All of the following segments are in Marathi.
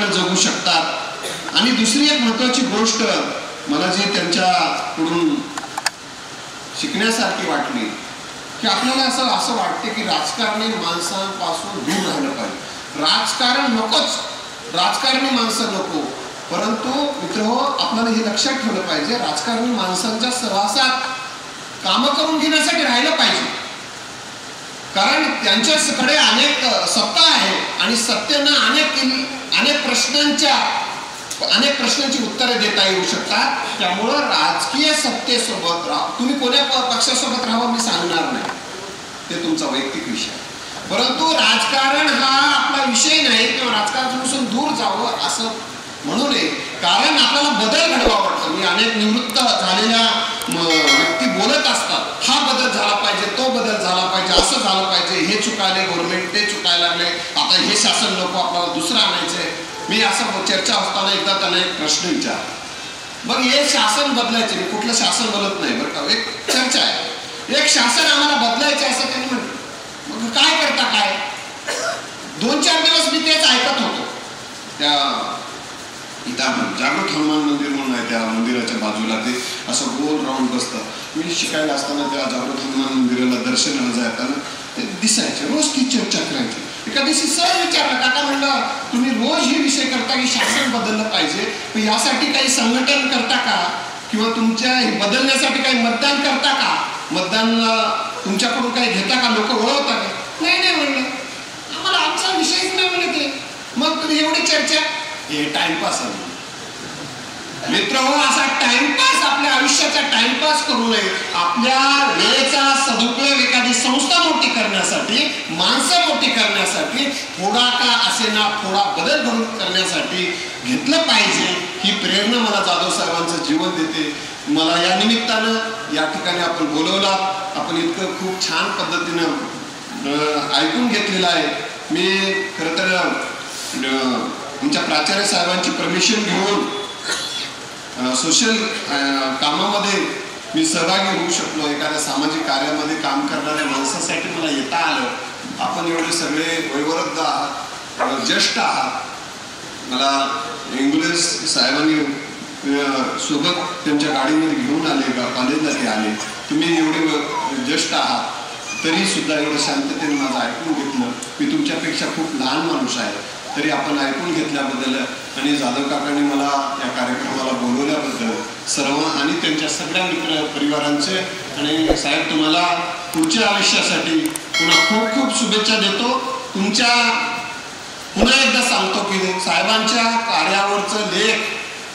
जगू शकतात। आणि दुसरी एक महत्वाची गोष्ट मला जी त्यांच्याकडून शिकण्यासारखी वाटली की आपल्याला असं वाटते की राजकारणी माणसांपासून दूर राहिलं पाहिजे, राजकारण नकोच, राजकारणी माणसं नको। परंतु मित्रहो, आपल्याला हे लक्षात ठेवलं पाहिजे, राजकारणी माणसांच्या सहवासात कामं करून घेण्यासाठी राहिलं पाहिजे, कारण त्यांच्याकडे अनेक सत्ता आहे आणि सत्तेनं अनेक प्रश्नांची उत्तरे देता येऊ शकतात। त्यामुळं राजकीय सत्तेसोबत तुम्ही कोण्या पक्षासोबत राहावं मी सांगणार नाही, ते तुमचा वैयक्तिक विषय, परंतु राजकारण हा आपला विषय नाही किंवा राजकारणापासून दूर जावं असं म्हणू नये, कारण आपल्याला बदल घडवा वाटतं। मी अनेक निवृत्त झालेल्या व्यक्ती बोलत असतात, हा बदल झाला पाहिजे, तो बदल झाला पाहिजे, असं झालं पाहिजे, हे चुकायले गव्हर्नमेंट, ते चुकायला लागले, आता हे शासन नको, आपल्याला दुसरं आणायचंय। मी असं चर्चा असताना एकदा त्यांना एक प्रश्न विचारला, मग हे शासन बदलायचे, मी कुठलं शासन बोलत नाही बरं का, एक चर्चा आहे, एक शासन आम्हाला बदलायचे असं त्यांनी म्हटलं, मग काय करता काय? 2-4 दिवस मी तेच ऐकत होतो। त्या इथं जागृत हनुमान मंदिर म्हणून आहे, त्या मंदिराच्या बाजूला ते असं गोल राऊंड बसतं। मी शिकायला असताना त्या जागृत हनुमान मंदिराला दर्शनाला जाताना ते दिसायचे, रोज ती चर्चा करायची। एका दिवशी सहज विचारलं, काका म्हणलं तुम्ही रोज हे विषय करता की शासन बदललं पाहिजे, पण यासाठी काही संघटन करता का, किंवा तुमच्या बदलण्यासाठी काही मतदान करता का, मतदान तुमच्याकडून काही घेता का, लोक ओळखता का? नाही म्हणलं, आम्हाला आमचा विषयच नाही म्हणलं ते, मग तुम्ही एवढी चर्चा, हे टाइमपास आहे मित्र हो, असा टाइमपास, आपल्या आयुष्याचा टाइमपास करू नये। आपल्या वेळेचा सदुपयोग एखादी संस्था मोठी करण्यासाठी, माणसं मोठी करण्यासाठी, थोडा का असेना थोडा बदल घडून करण्यासाठी घेतलं पाहिजे, ही प्रेरणा मला जाधव साहेबांचं जीवन देते। मला या निमित्तानं या ठिकाणी आपण बोलवला, आपण इतकं खूप छान पद्धतीनं ऐकून घेतलेलं आहे। मी खरं तर तुमच्या प्राचार्य साहेबांची परमिशन घेऊन सोशल कामामध्ये मी सहभागी होऊ शकलो, एखाद्या सामाजिक कार्यामध्ये काम करणाऱ्या माणसासाठी मला येता आलं। आपण एवढे सगळे वयोवृद्ध आहात, ज्येष्ठ आहात, मला इंग्लिश साहेबांनी सोबत त्यांच्या गाडीमध्ये घेऊन आले, कॉलेजला ते आले, तुम्ही एवढे ज्येष्ठ आहात तरी सुद्धा एवढं शांततेने माझं ऐकून घेतलं। मी तुमच्यापेक्षा खूप लहान माणूस आहे, तरी आपण ऐकून घेतल्याबद्दल आणि जाधव काकांनी मला या कार्यक्रमाला बोलवल्याबद्दल सर्व आणि त्यांच्या सगळ्या मित्र परिवारांचे आणि साहेब तुम्हाला पुढच्या आयुष्यासाठी पुन्हा खूप खूप शुभेच्छा देतो। तुमच्या पुन्हा एकदा सांगतो की साहेबांच्या कार्यावरचं लेख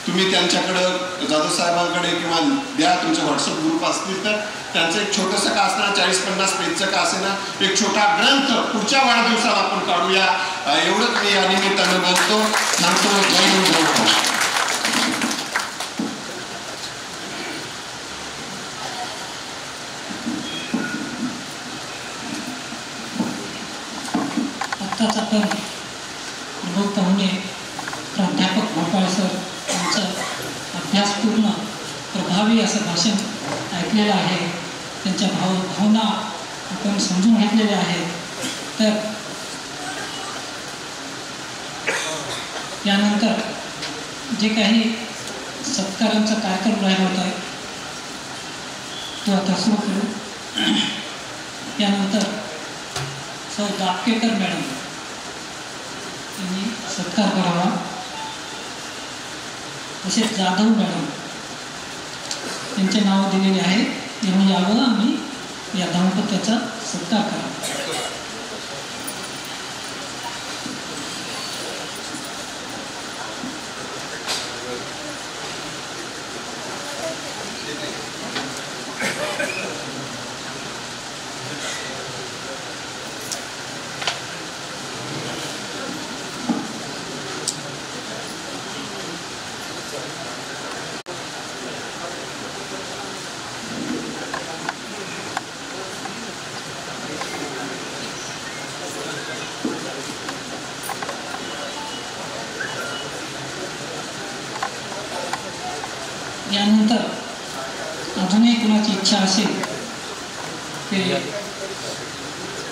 तुम्ही त्यांच्याकडं जाधव साहेबांकडे किंवा द्या, तुमचे व्हॉट्सअप ग्रुप असतील तर त्यांचं एक छोटंसं का असणार 40-50 पेजचं का असेना एक छोटा ग्रंथ पुढच्या वाढदिवसाला आपण काढूया, एवढंच मी या निमित्तानं बोलतो, थांबतो। जय हिंद, जय महाराष्ट्र। आत्ताच आपण प्रभू पाहुणे प्राध्यापक भोपाळ सर यांचं अभ्यासपूर्ण प्रभावी असं भाषण ऐकलेलं आहे, त्यांच्या भावना आपण समजून घेतलेल्या आहेत। तर यानंतर जे काही सत्कारांचा कार्यक्रम राहिला होता तो आता सुरू करू। यानंतर सौ दापकेकर मॅडम यांनी सत्कार करावा, तसेच जाधव मॅडम त्यांचे नाव दिलेले आहे, यांनी यावं आणि या दाम्पत्याचा सत्कार करावा। यानंतर अजूनही कुणाची इच्छा असेल ते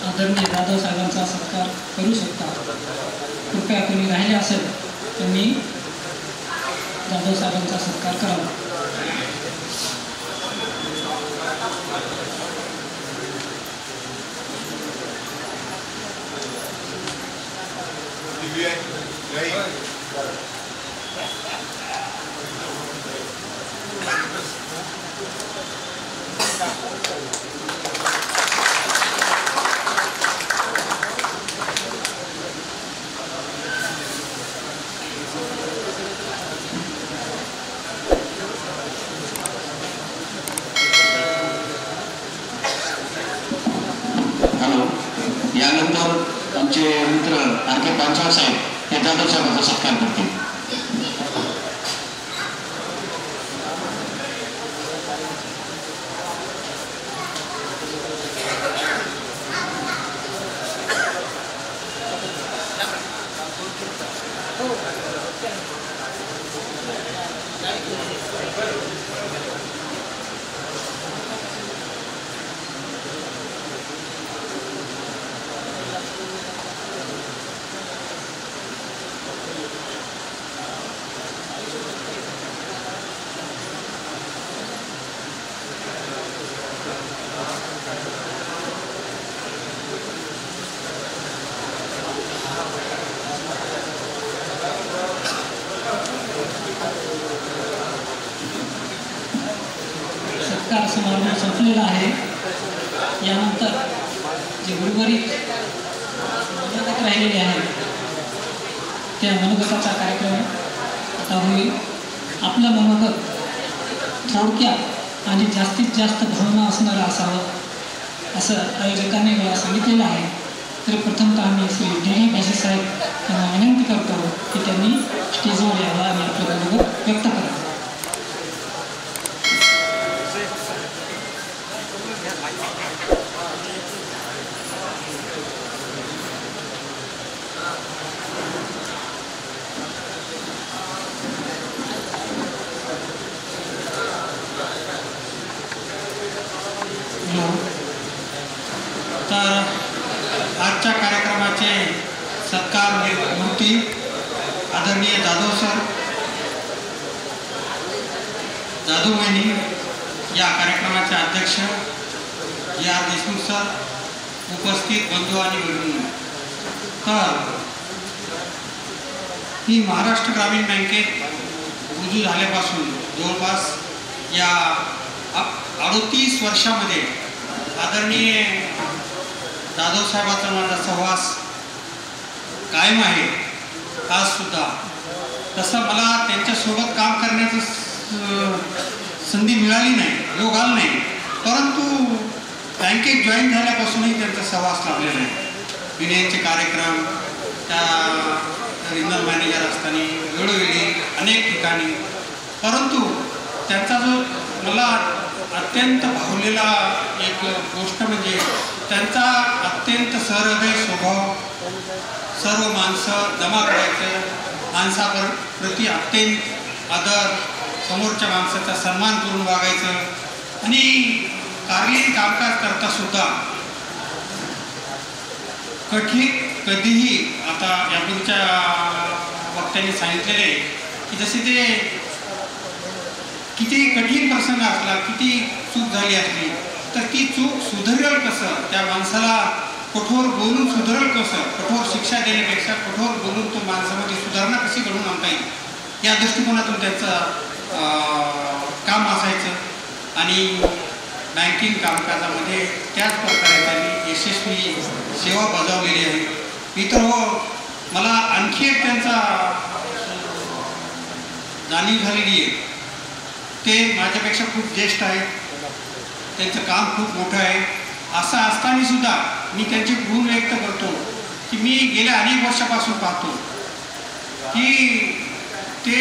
आदरणीय जाधव साहेबांचा सत्कार करू शकता। कृपया कोणी राहिले असेल त्यांनी जाधव साहेबांचा सत्कार करावा. यानंतर आमचे मित्र आर.के. पांचाळ साहेब हे जाधव साहेबांचा सत्कार करतील. सत्कार समारंभ संपलेला आहे. यानंतर जे उर्वरित मनोगत राहिलेले आहेत त्या मनोगताचा कार्यक्रम आता होईल. आपलं मनोगत थोडक्यात आणि जास्तीत जास्त भावना असणारं असावं असं आयोजकांनी मला सांगितलेलं आहे. तर प्रथमतः मी श्री डी.डी. भाजी साहेब यांना विनंती करतो की त्यांनी स्टेजवर यावं आणि आपलं मनोगत व्यक्त करावं. तर आजच्या कार्यक्रमाचे सत्कार मूर्ती आदरणीय जाधव सर, जाधव वहिनी, या कार्यक्रमाचे अध्यक्ष आर देशमुख सर, उपस्थित बंधू आणि भगिनी. तर ही महाराष्ट्र ग्रामीण बँकेत रुजू झाल्यापासून जवळपास या 38 वर्षामध्ये आदरणीय जाधव साहेबांचा माझा सहवास कायम आहे. आज सुद्धा तसं मला त्यांच्यासोबत काम करण्याचं संधी मिळाली नाही, योग आला नाही, परंतु बँकेत जॉईन झाल्यापासूनही त्यांचा सहवास लाभलेला आहे. विनयांचे कार्यक्रम, त्या रिजनल मॅनेजर असताना वेळोवेळी अनेक ठिकाणी, परंतु त्यांचा जो मला अत्यंत भावलेला एक गोष्ट म्हणजे त्यांचा अत्यंत सहृदय स्वभाव. सर्व माणसं जमा करायचं, माणसाप्रती अत्यंत आदर, समोरच्या माणसाचा सन्मान करून वागायचं आणि कार्यालयीन कामकाज करता सुद्धा कधीही आता यापूर्वीच्या वक्त्यांनी सांगितलेले की जसे ते किती कठीण प्रसंग असला, किती चूक झाली असली तर ती चूक सुधारेल कसं, त्या माणसाला कठोर बोलून सुधारेल कसं, कठोर शिक्षा देण्यापेक्षा कठोर बोलून तो माणसामध्ये सुधारणा कशी घडवून आणता येईल या दृष्टिकोनातून त्यांचं काम असायचं. आणि बँकिंग कामकाजामध्ये त्याच प्रकारे त्यांनी यशस्वी सेवा बजावलेली आहे. मित्र, मला आणखी एक त्यांचा जाणीव झालेली आहे. ते माझ्यापेक्षा खूप ज्येष्ठ आहेत, त्यांचं काम खूप मोठं आहे. असं असताना सुद्धा मी त्यांचे गुण व्यक्त करतो की मी गेल्या अनेक वर्षापासून पाहतो की ते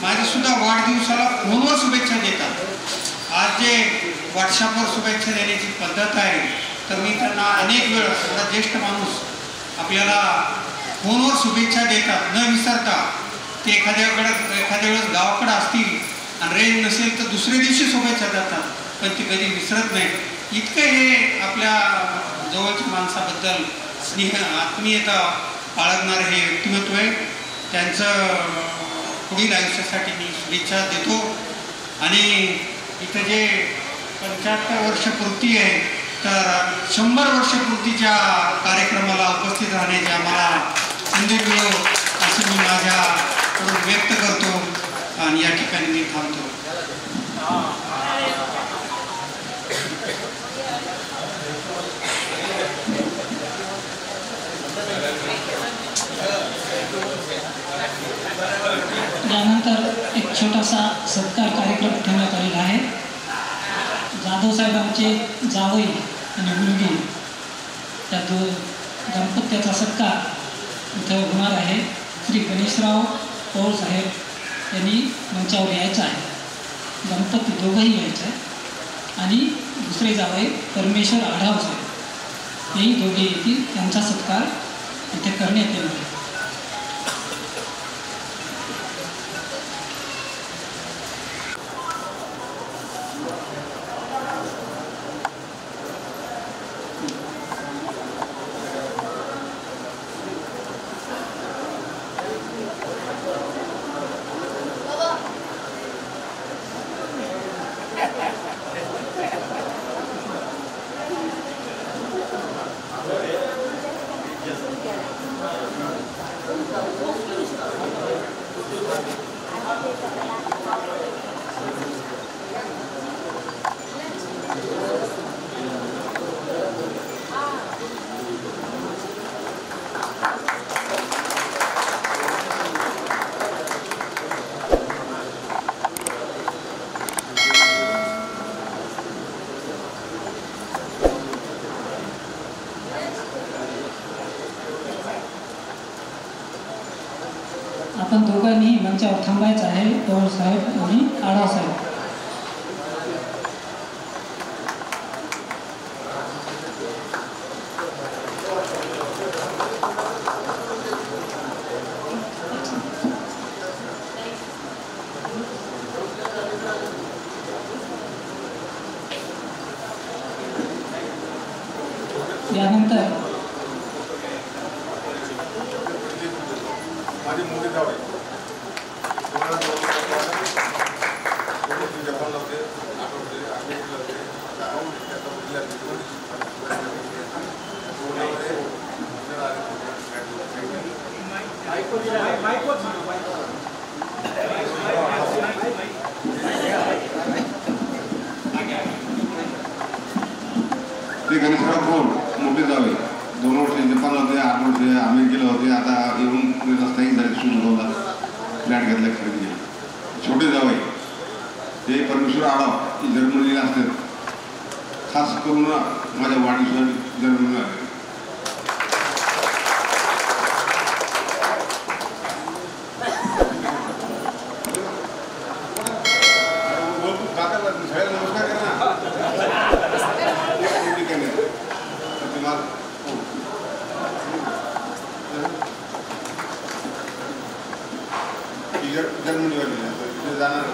माझ्यासुद्धा वाढदिवसाला फोनवर शुभेच्छा देतात. आज जे व्हॉट्सअपवर शुभेच्छा देण्याची पद्धत आहे तर मी त्यांना अनेक वेळ, एवढा ज्येष्ठ माणूस आपल्याला फोनवर शुभेच्छा देतात न विसरता. ते एखाद्या वेळेस गावाकडे असतील आणि रेंज नसेल तर दुसऱ्या दिवशी शुभेच्छा देतात, पण ती कधी विसरत नाही. इतकं हे आपल्या जवळच्या माणसाबद्दल स्नेह, आत्मीयता बाळगणारं हे व्यक्तिमत्व आहे. त्यांचं पुढील आयुष्यासाठी मी शुभेच्छा देतो. आणि इथं जे 75 वर्ष पूर्ती आहे, तर 100 वर्ष पूर्तीच्या कार्यक्रमाला उपस्थित राहण्याची आम्हाला संधी मिळो असं मी माझ्याकडून व्यक्त करतो आणि या ठिकाणी मी थांबतो. यानंतर एक छोटासा सत्कार कार्यक्रम ठेवण्यात आलेला आहे. जाधव साहेबांचे जावई आणि मुलगी त्या दाम्पत्याचा सत्कार इथं होणार आहे. श्री गणेशराव पौळ साहेब यांनी मंचावर यायचं आहे. दाम्पत्य दोघंही यायचं आहे आणि दुसरे जावई परमेश्वर आढाव साहेब हेही दोघे येतील. त्यांचा सत्कार इथे करण्यात येणार आहे. आपण दोघांनी मंचावर थांबायचं आहे. पौळ साहेब आणि आढाव साहेब. यानंतर माझे मोठे जाव आहे जपान लावते आठवते ते गणेशराव पौळ मोठे जावे 2 वर्ष जपानला होते, 8 वर्ष अमेरिकेला होते. आता येऊन स्थायिक झाले. सुंदरला फ्लॅट घेतला, खरेदी केली. छोटे जावई हे परमेश्वर आढाव जर्मनीला असतात. खास करून माझ्या वाढदिवसासाठी जर्मनीला आले. नमस्कार करा जर्मनीवाली जाणार.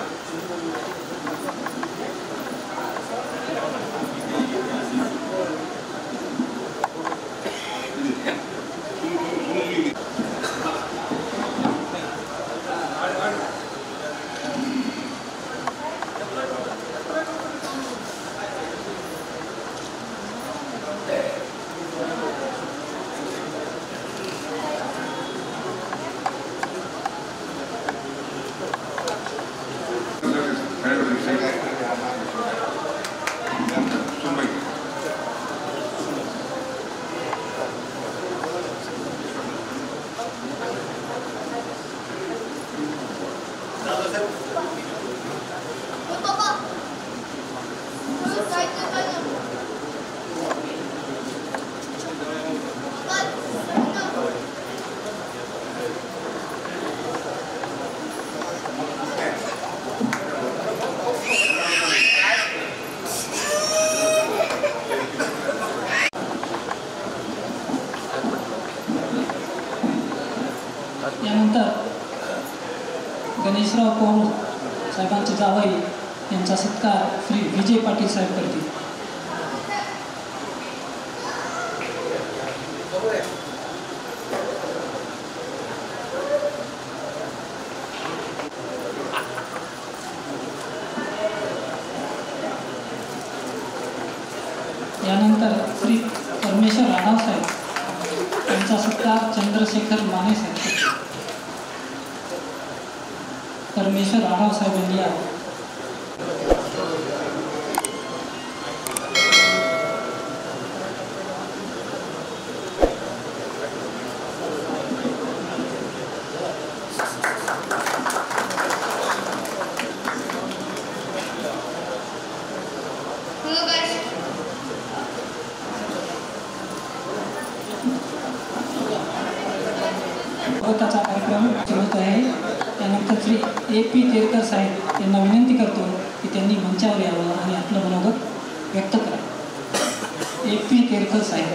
यानंतर गणेशराव पौळ साहेबांचे जावई यांचा सत्कार श्री विजय पाटील साहेब करतील. आढावसाहेब यांचा सत्कार चंद्रशेखर माने साहेब, परमेश्वर आढावसाहेब यांनी यावं. स्वागताचा कार्यक्रम सुरू आहे. त्यानंतर श्री A.P. तेरकर साहेब यांना विनंती करतो की त्यांनी मंचावर यावं आणि आपलं मनोगत व्यक्त करावं. A.P. तेरकर साहेब.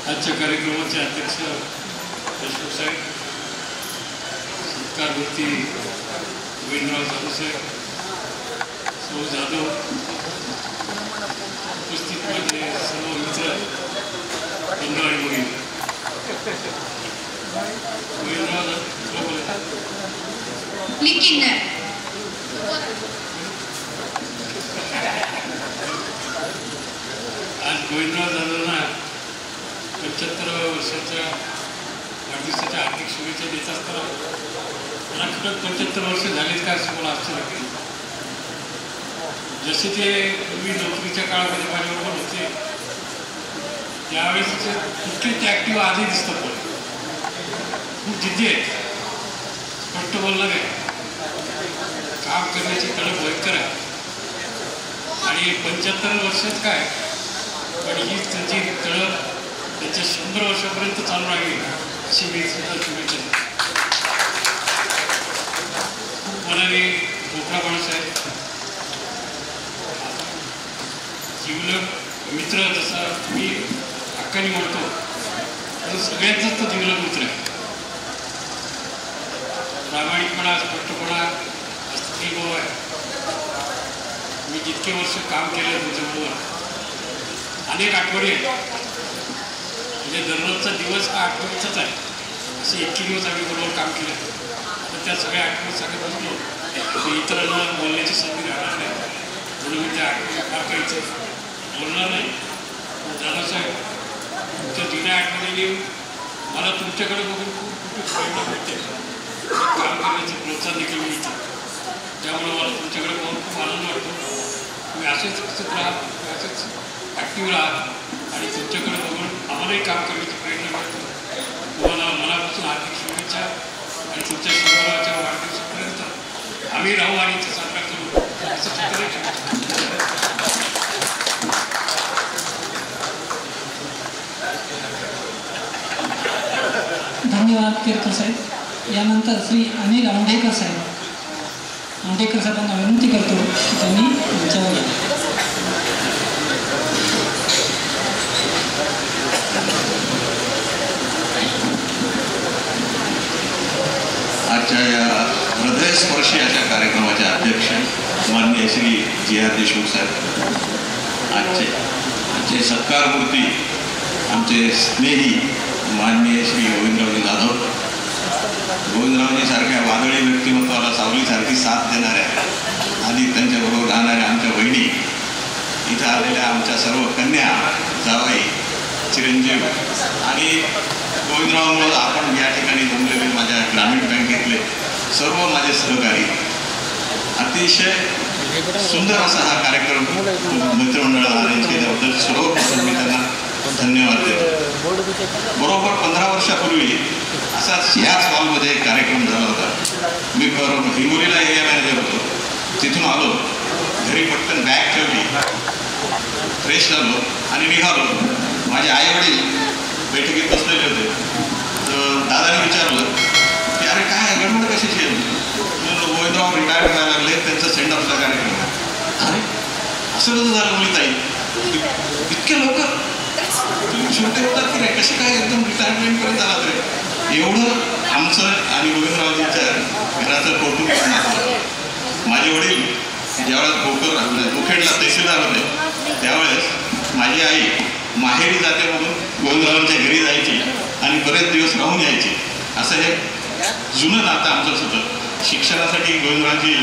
आजच्या कार्यक्रमाचे अध्यक्ष देशमुख साहेब, सत्कारवरती गोविंदराव जाधव साहेब, सौ जाधव, उपस्थित माझे सर्व मित्र बंधू आणि भगिनी, गोविंदराव आज गोविंदराव जाधवांना 75व्या वर्षाच्या वाढदिवसाच्या हार्दिक शुभेच्छा देत असताना मला खरंच 75 वर्ष झालीच काय असं मला आश्चर्य केलं. जसे ते पूर्वी नोकरीच्या काळामध्ये माझ्याबरोबर होते त्यावेळेस तितके ते ॲक्टिव्ह आधी दिसतात. पण खूप जिद्दी आहेत, स्पष्ट बोलणं आहे, काम करण्याची तडक भयंकर आहे. आणि 75 वर्षात काय, पण ही त्यांची तडक त्याच्या 100 वर्षापर्यंत चालू राहील अशी मी सुद्धा शुभेच्छा देतो. खूप मनाने मोठा माणूस आहे, जिवलग मित्र. जसा मी हक्काने म्हणतो तसं सगळ्यांचाच तो जिवलग मित्र आहे. प्रामाणिकपणा, स्पष्टपणा, अस्तित्व आहे. मी जितके वर्ष काम केलं त्याच्याबरोबर अनेक आठवडी आहेत. म्हणजे दररोजचा दिवस हा आठवणीचाच आहे. असे 21 दिवस आम्ही बरोबर काम केलं. आता त्या सगळ्या आठवणी सांगत बसलो की इतरांना बोलण्याची संधी राहणार नाही, म्हणून मी त्या आठवणी फार काहीच बोलणार नाही. दादासाहेब, तुमच्या जुन्या आठवणीने मला तुमच्याकडे बघून खूप कुठे प्रेरणा मिळते, काम करण्याचे प्रोत्साहन देखील मिळतं. त्यामुळे मला तुमच्याकडे बघून खूप आनंद वाटतो. तुम्ही असेच हसत राहा, असेच ॲक्टिव्ह राहा आणि तुमच्याकडे बघून आम्हालाही काम करण्याची प्रेरणा मिळतो. तुम्हाला मनापासून हार्दिक शुभेच्छा आणि तुमच्या समाजाच्या वाढदिवसापर्यंत आम्ही राहू आणि इथे साजरा करू असं चित्र. धन्यवाद केरकर साहेब. यानंतर श्री अनिल औंढेकर साहेब. औंढेकर साहेबांना विनंती करतो की त्यांनी मंचावर यावं. आजच्या या हृदयस्पर्शी अशा कार्यक्रमाचे अध्यक्ष माननीय श्री G.R. देशमुख साहेब, आजचे सत्कारमूर्ती आमचे स्नेही माननीय श्री गोविंदरावजी जाधव, गोविंदरावजी सारख्या वादळी व्यक्तिमत्वाला सावलीसारखी साथ देणाऱ्या आणि त्यांच्याबरोबर राहणाऱ्या आमच्या बहिणी, इथं आलेल्या आमच्या सर्व कन्या, जावाई, चिरंजीव आणि गोविंदरावमुळं आपण या ठिकाणी जमलेले माझ्या ग्रामीण बँकेतले सर्व माझे सहकारी, अतिशय सुंदर असा हा कार्यक्रम मित्रमंडळाला अरेंज केल्याबद्दल सर्वप्रथम मी त्यांना धन्यवाद देतो. बरोबर 15 वर्षापूर्वी असाच याच हॉलमध्ये एक कार्यक्रम झाला होता. मी हिंगोलीला एरिया मॅनेजर होतो. तिथून आलो, घरी पटकन बॅग ठेवली, फ्रेश झालो आणि निघालो. माझे आईवडील बैठकीत बसलेले होते. तर दादाने विचारलं की अरे काय गडबड कशाची आहे? गोविंदराव रिटायर व्हायला लागले, त्यांचा सेंड ऑफचा कार्यक्रम. अरे असं कसं झालं मुलीताई, इतके लवकर तुम्ही छोटे होतात की नाही, कसे काय एकदम रिटायरमेंटपर्यंत आलात रे? एवढं आमचं आणि गोविंदरावजींच्या घराचं कौतुक करण्यात. माझे वडील ज्यावेळेस मुखेडला तहसीलदार होते त्यावेळेस माझी आई माहेरी जाते म्हणून गोविंदरावांच्या घरी जायची आणि बरेच दिवस राहून यायची. असं हे जुनं नातं आमचंच होतं. शिक्षणासाठी गोविंदरावजी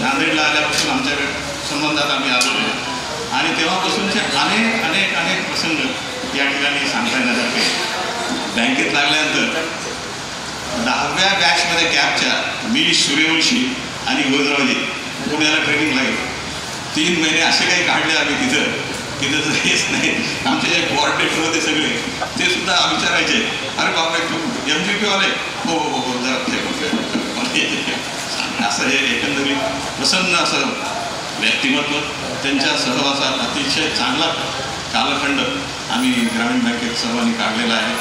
नांदेडला आल्यापासून आमच्या संबंधात आम्ही आलो. आणि तेव्हापासूनचे अनेक अनेक अनेक प्रसंग या ठिकाणी सांगता येण्यासारखे. बँकेत लागल्यानंतर 10व्या बॅचमध्ये कॅबच्या मी, सूर्यवंशी आणि गोविंदरावजी पुण्याला ट्रेनिंगला गेलो. 3 महिने असे काही काढले आम्ही तिथं हेच नाही. आमचे जे कोऑर्डिनेटर होते सगळे ते सुद्धा विचारायचे, अरे बापरे तू MGP वाले? हो हो हो जरा असं हे एकंदरीत प्रसन्न असं व्यक्तिमत्व, त्यांच्या सहवासात अतिशय चांगला कालखंड आम्ही ग्रामीण बँकेत सर्वांनी काढलेला आहे.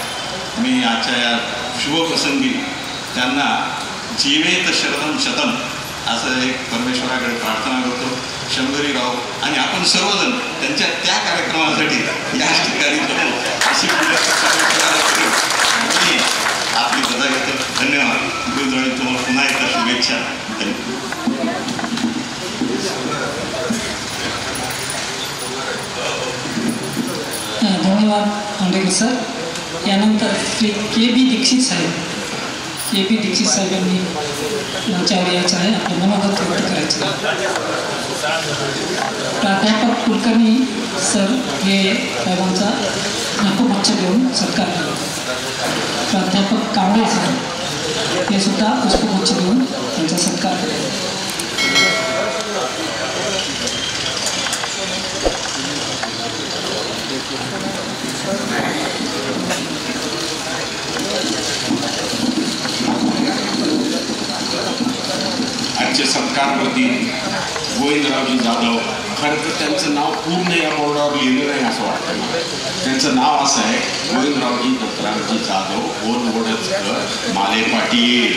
मी आजच्या या शुभप्रसंगी त्यांना जीवेत शरदम शतम असं एक परमेश्वराकडे प्रार्थना करतो. शंभरी राव आणि आपण सर्वजण त्यांच्या त्या कार्यक्रमासाठी याच ठिकाणी अशी आपली बजा घेतो. धन्यवाद. तुम्हाला पुन्हा एकदा शुभेच्छा. धन्यवाद आंबेडकर सर. यानंतर श्री KB दीक्षित साहेब, KB दीक्षित साहेबांनी मंचावर यायचं आहे, आपलं मनोगत व्यक्त करायचं. प्राध्यापक कुलकर्णी सर हे साहेबांचा पुष्पगुच्छ देऊन सत्कार केला. प्राध्यापक कांबळे सर हे सुद्धा पुष्पगुच्छ देऊन त्यांचा सत्कार केला. आजचे सत्कारप्रती गोविंदरावजी जाधव, खरं तर त्यांचं नाव पूर्ण या बोर्डावर लिहिलं नाही असं वाटतं मला. त्यांचं नाव असं आहे गोविंदरावजी दत्तरामजी जाधव ओनवडचकर माले पाटील.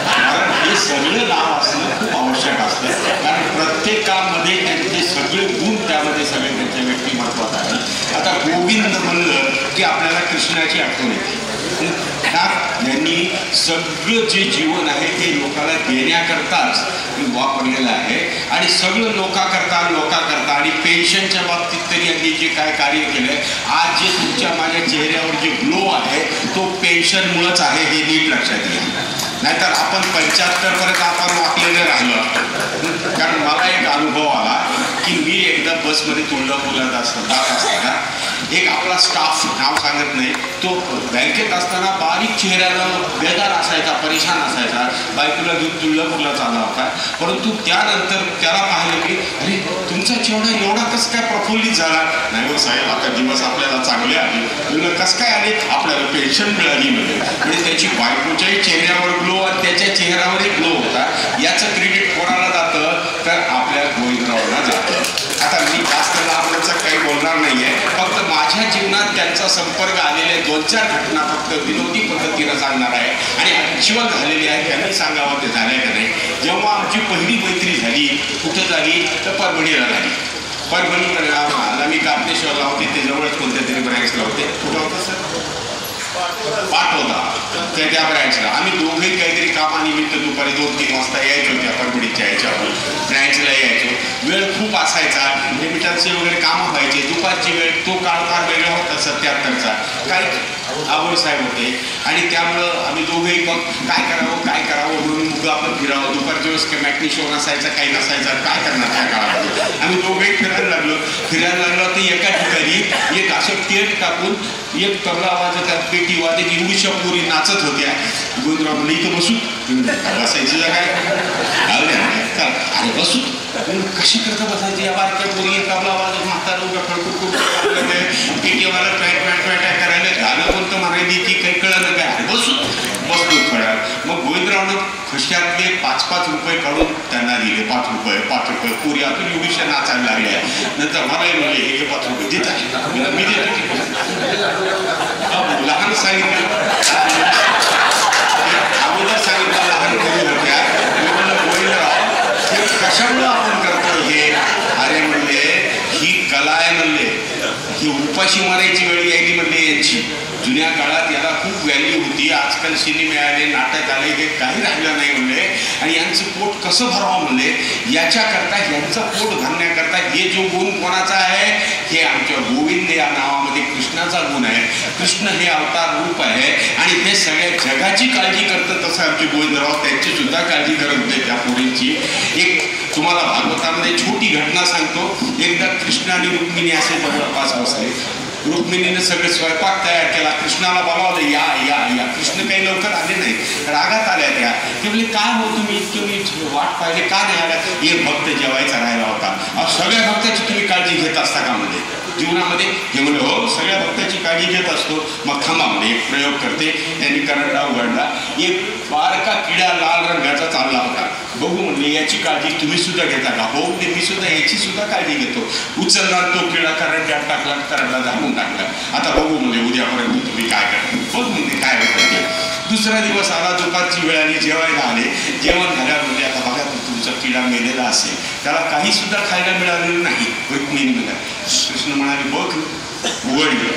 कारण हे सगळं नाव असणं खूप आवश्यक असतं, कारण प्रत्येकामध्ये त्यांचे सगळे गुण त्यामध्ये सगळे त्यांच्या व्यक्तिमत्वात आहेत. आता गोविंद म्हणलं की आपल्याला कृष्णाची आठवण येते. यांनी सगळं जे जीवन आहे ते लोकांना देण्याकरताच वापरलेलं आहे आणि सगळं लोकांकरता आणि पेन्शनच्या बाबतीत तरी यांनी जे काय कार्य केलंय, आज जे तुमच्या माझ्या चेहऱ्यावर जे ग्लो आहे तो पेन्शनमुळेच आहे हे नीट लक्षात घ्या. नाहीतर आपण 75 पर्यंत आपण वाकलेले राहिलो असतो. कारण मला एक अनुभव आला की मी एकदा बसमध्ये तुळजापूरला जात असताना एक आपला स्टाफ, नाव सांगत नाही, तो बँकेत असताना बारीक चेहऱ्यानं बेजार असायचा, परेशान असायचा, बायकोला घेऊन तुळजापूरला चालला होता. परंतु त्यानंतर त्याला पाहिलं की अरे तुमचा चेहरा एवढा कसं काय प्रफुल्लित झाला? नाही हो साहेब, आता दिवस आपल्याला चांगले आले. तुला कसं काय आले? आपल्याला पेन्शन मिळाली म्हणजे त्याची बायकोच्याही चेहऱ्यावर ग्लो आणि त्याच्या चेहऱ्यावरही ग्लो होता. याचं क्रेडिट कोणाला जातं? तर आपल्या गोविंदरावला जातं. आता मी जास्त लांबचं काही बोलणार नाहीये, फक्त माझ्या जीवनात त्यांचा संपर्क आलेले 2-4 घटना फक्त विनोदी पद्धतीनं सांगणार आहे आणि ॲक्च्युअल झालेली आहे. त्यांनी सांगावं ते झालंय का नाही. जेव्हा आमची पहिली मैत्री झाली, कुठं झाली तर परभणीला झाली. परभणीला मी कापनेश्वरला होते, ते जवळच कोणत्या तरी ब्रँचला होते. कुठं होतं सर? पाठवता त्या ब्रँचला. आम्ही दोघेही काहीतरी कामानिमित्त दुपारी 2-3 वाजता यायचो त्या परभणीच्या याच्यावर ब्रँचला यायचो. वेळ खूप असायचा, लिमिटरचे वगैरे कामं व्हायचे. दुपारची वेळ, तो काळ फार वेगळा होता 77चा. काही आवड साहेब होते आणि त्यामुळं आम्ही दोघेही मग काय करावं म्हणून मग आपण फिरावं. दुपारच्या वेळेस काही मॅटनी शो नसायचा, काही नसायचा, काय करणार त्या काळामध्ये. आम्ही दोघेही फिरायला लागलो तर एका ठिकाणी एक असं टेप टाकून एक तबला आवाजात पेटी वाजत एवढीशा पोरी नाचत होत्या. गोविंदराव म्हणले इथं बसू. बसायची जागा आहे, अरे बसू. कशी करता बसायची? या बारक्या पोरी तबला आवाजात म्हातारा उगा खडखूट पेटीवाला पॅट करायला झालं कोणतं म्हणायची की काही कळलं काय. बसू. बसलो थोड्या. मग गोविंदरावनं खिशातले 5-5 रुपये काढून त्यांना दिले. 5 रुपये पुरी अजून एवढीशा नाचायला लागल्या. नंतर मलाही म्हणले हे 5 रुपये देत आहे. मी देतो. लहान सांगितलं, अगोदर सांगितलं लहान मुली होत्या. मी म्हणलं गोविंदराव हे कशामुळं आपण करतो हे? अरे म्हणले ही कला आहे म्हणले, ही उपाशी मारायची वेळ यायची म्हणले यांची. जुन्या काळात याला खूप व्हॅल्यू होती. आजकाल सिनेमे आले, नाटक आले, हे काही राहिलं नाही म्हणले. आणि यांचं पोट कसं भरावं म्हणले, याच्याकरता यांचं पोट भरण्याकरता हे जो गुण कोणाचा आहे, हे आमच्या गोविंद या नावामध्ये कृष्णाचा गुण आहे. कृष्ण हे अवतार रूप आहे आणि हे सगळ्या जगाची काळजी करतं. तसं आमचे गोविंदराव त्यांची सुद्धा काळजी करत होते त्या पोरींची. एक तुम्हाला भागवतामध्ये छोटी घटना सांगतो. एकदा कृष्ण आणि रुक्मिणी असे जवळपास बसले. रुक्मिणीने सगळे स्वयंपाक तयार केला. कृष्णाला बोलावलं, या या या. कृष्ण काही लवकर आले नाही. रागात आल्या त्या. ते म्हणजे काय हो तुम्ही इतकी वाट पाहिजे का नाही आल्या? एक भक्त जेवायचा राहिला होता. सगळ्या भक्ताची तुम्ही काळजी घेत असता का मध्ये जीवनामध्ये? हे म्हणलं हो, सगळ्या भक्ताची काळजी घेत असतो. मग थांबा म्हणजे एक प्रयोग करते. त्यांनी करंडा उघडला. एक बारका किडा लाल रंगाचा चालला होता. बघू म्हणले याची काळजी तुम्ही सुद्धा घेता का? हो म्हणजे मी सुद्धा याची सुद्धा काळजी घेतो. उचलला तो किडा करंड्यात टाकला, करंडा झाकून टाकला. आता बघू म्हणजे उद्यापर्यंत तुम्ही काय करता. बघ म्हणजे काय होतं. दुसरा दिवस आला, दुपारची वेळ आली, जेवायला आले. जेवण झाल्यावर म्हणजे आता बघा तुमचा किडा मेलेला असेल, त्याला काही सुद्धा खायला मिळालेलं नाही. रुक्मिणी म्हणाली. कृष्ण म्हणाले बघ उघडलं,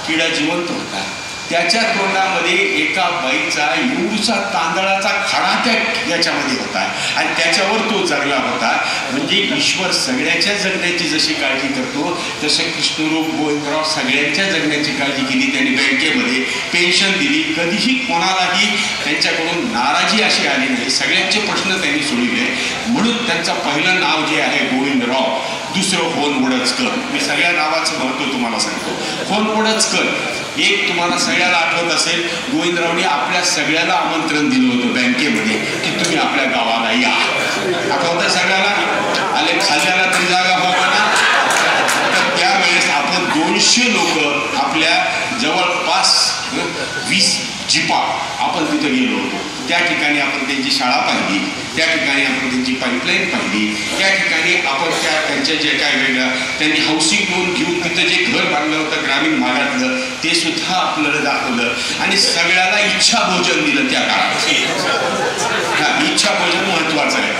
किडा जिवंत होता. त्याच्या तोंडामध्ये एका बाईचा एवढूचा तांदळाचा खडा याच्यामध्ये होता आणि त्याच्यावर तो जगला होता. म्हणजे ईश्वर सगळ्याच्या जगण्याची जशी काळजी करतो तसे कृष्णरूप गोविंदराव सगळ्यांच्या जगण्याची काळजी केली. त्यांनी बँकेमध्ये पेन्शन दिली. कधीही कोणालाही त्यांच्याकडून नाराजी अशी आली नाही. सगळ्यांचे प्रश्न त्यांनी सोडविले. म्हणून त्यांचं पहिलं नाव जे आहे गोविंदराव, दुसरं होन वडचकर. मी सगळ्या नावाचं महत्त्व तुम्हाला सांगतो. होन वडचकर एक तुम्हाला सगळ्याला आठवत असेल, गोविंदरावने आपल्या सगळ्याला आमंत्रण दिलं होतं बँकेमध्ये की तुम्ही आपल्या गावाला या. आठवतं सगळ्याला? आले खाल्ल्याला तरी जागा व्हावा ना. तर त्यावेळेस आपण 200 लोक आपल्या जवळपास 20 जिपा आपण तिथं गेलो होतो. त्या ठिकाणी आपण त्यांची शाळा पाहिली, त्या ठिकाणी आपण त्यांची पाईपलाईन पाहिली, त्या ठिकाणी आपण त्यांच्या जे काय वेगळं त्यांनी हाऊसिंग लोन घेऊन तिथं जे घर बांधलं होतं ग्रामीण भागातलं ते सुद्धा आपल्याला दाखवलं. आणि सगळ्याला इच्छा भोजन दिलं त्या काळात. इच्छा भोजन महत्वाचं आहे.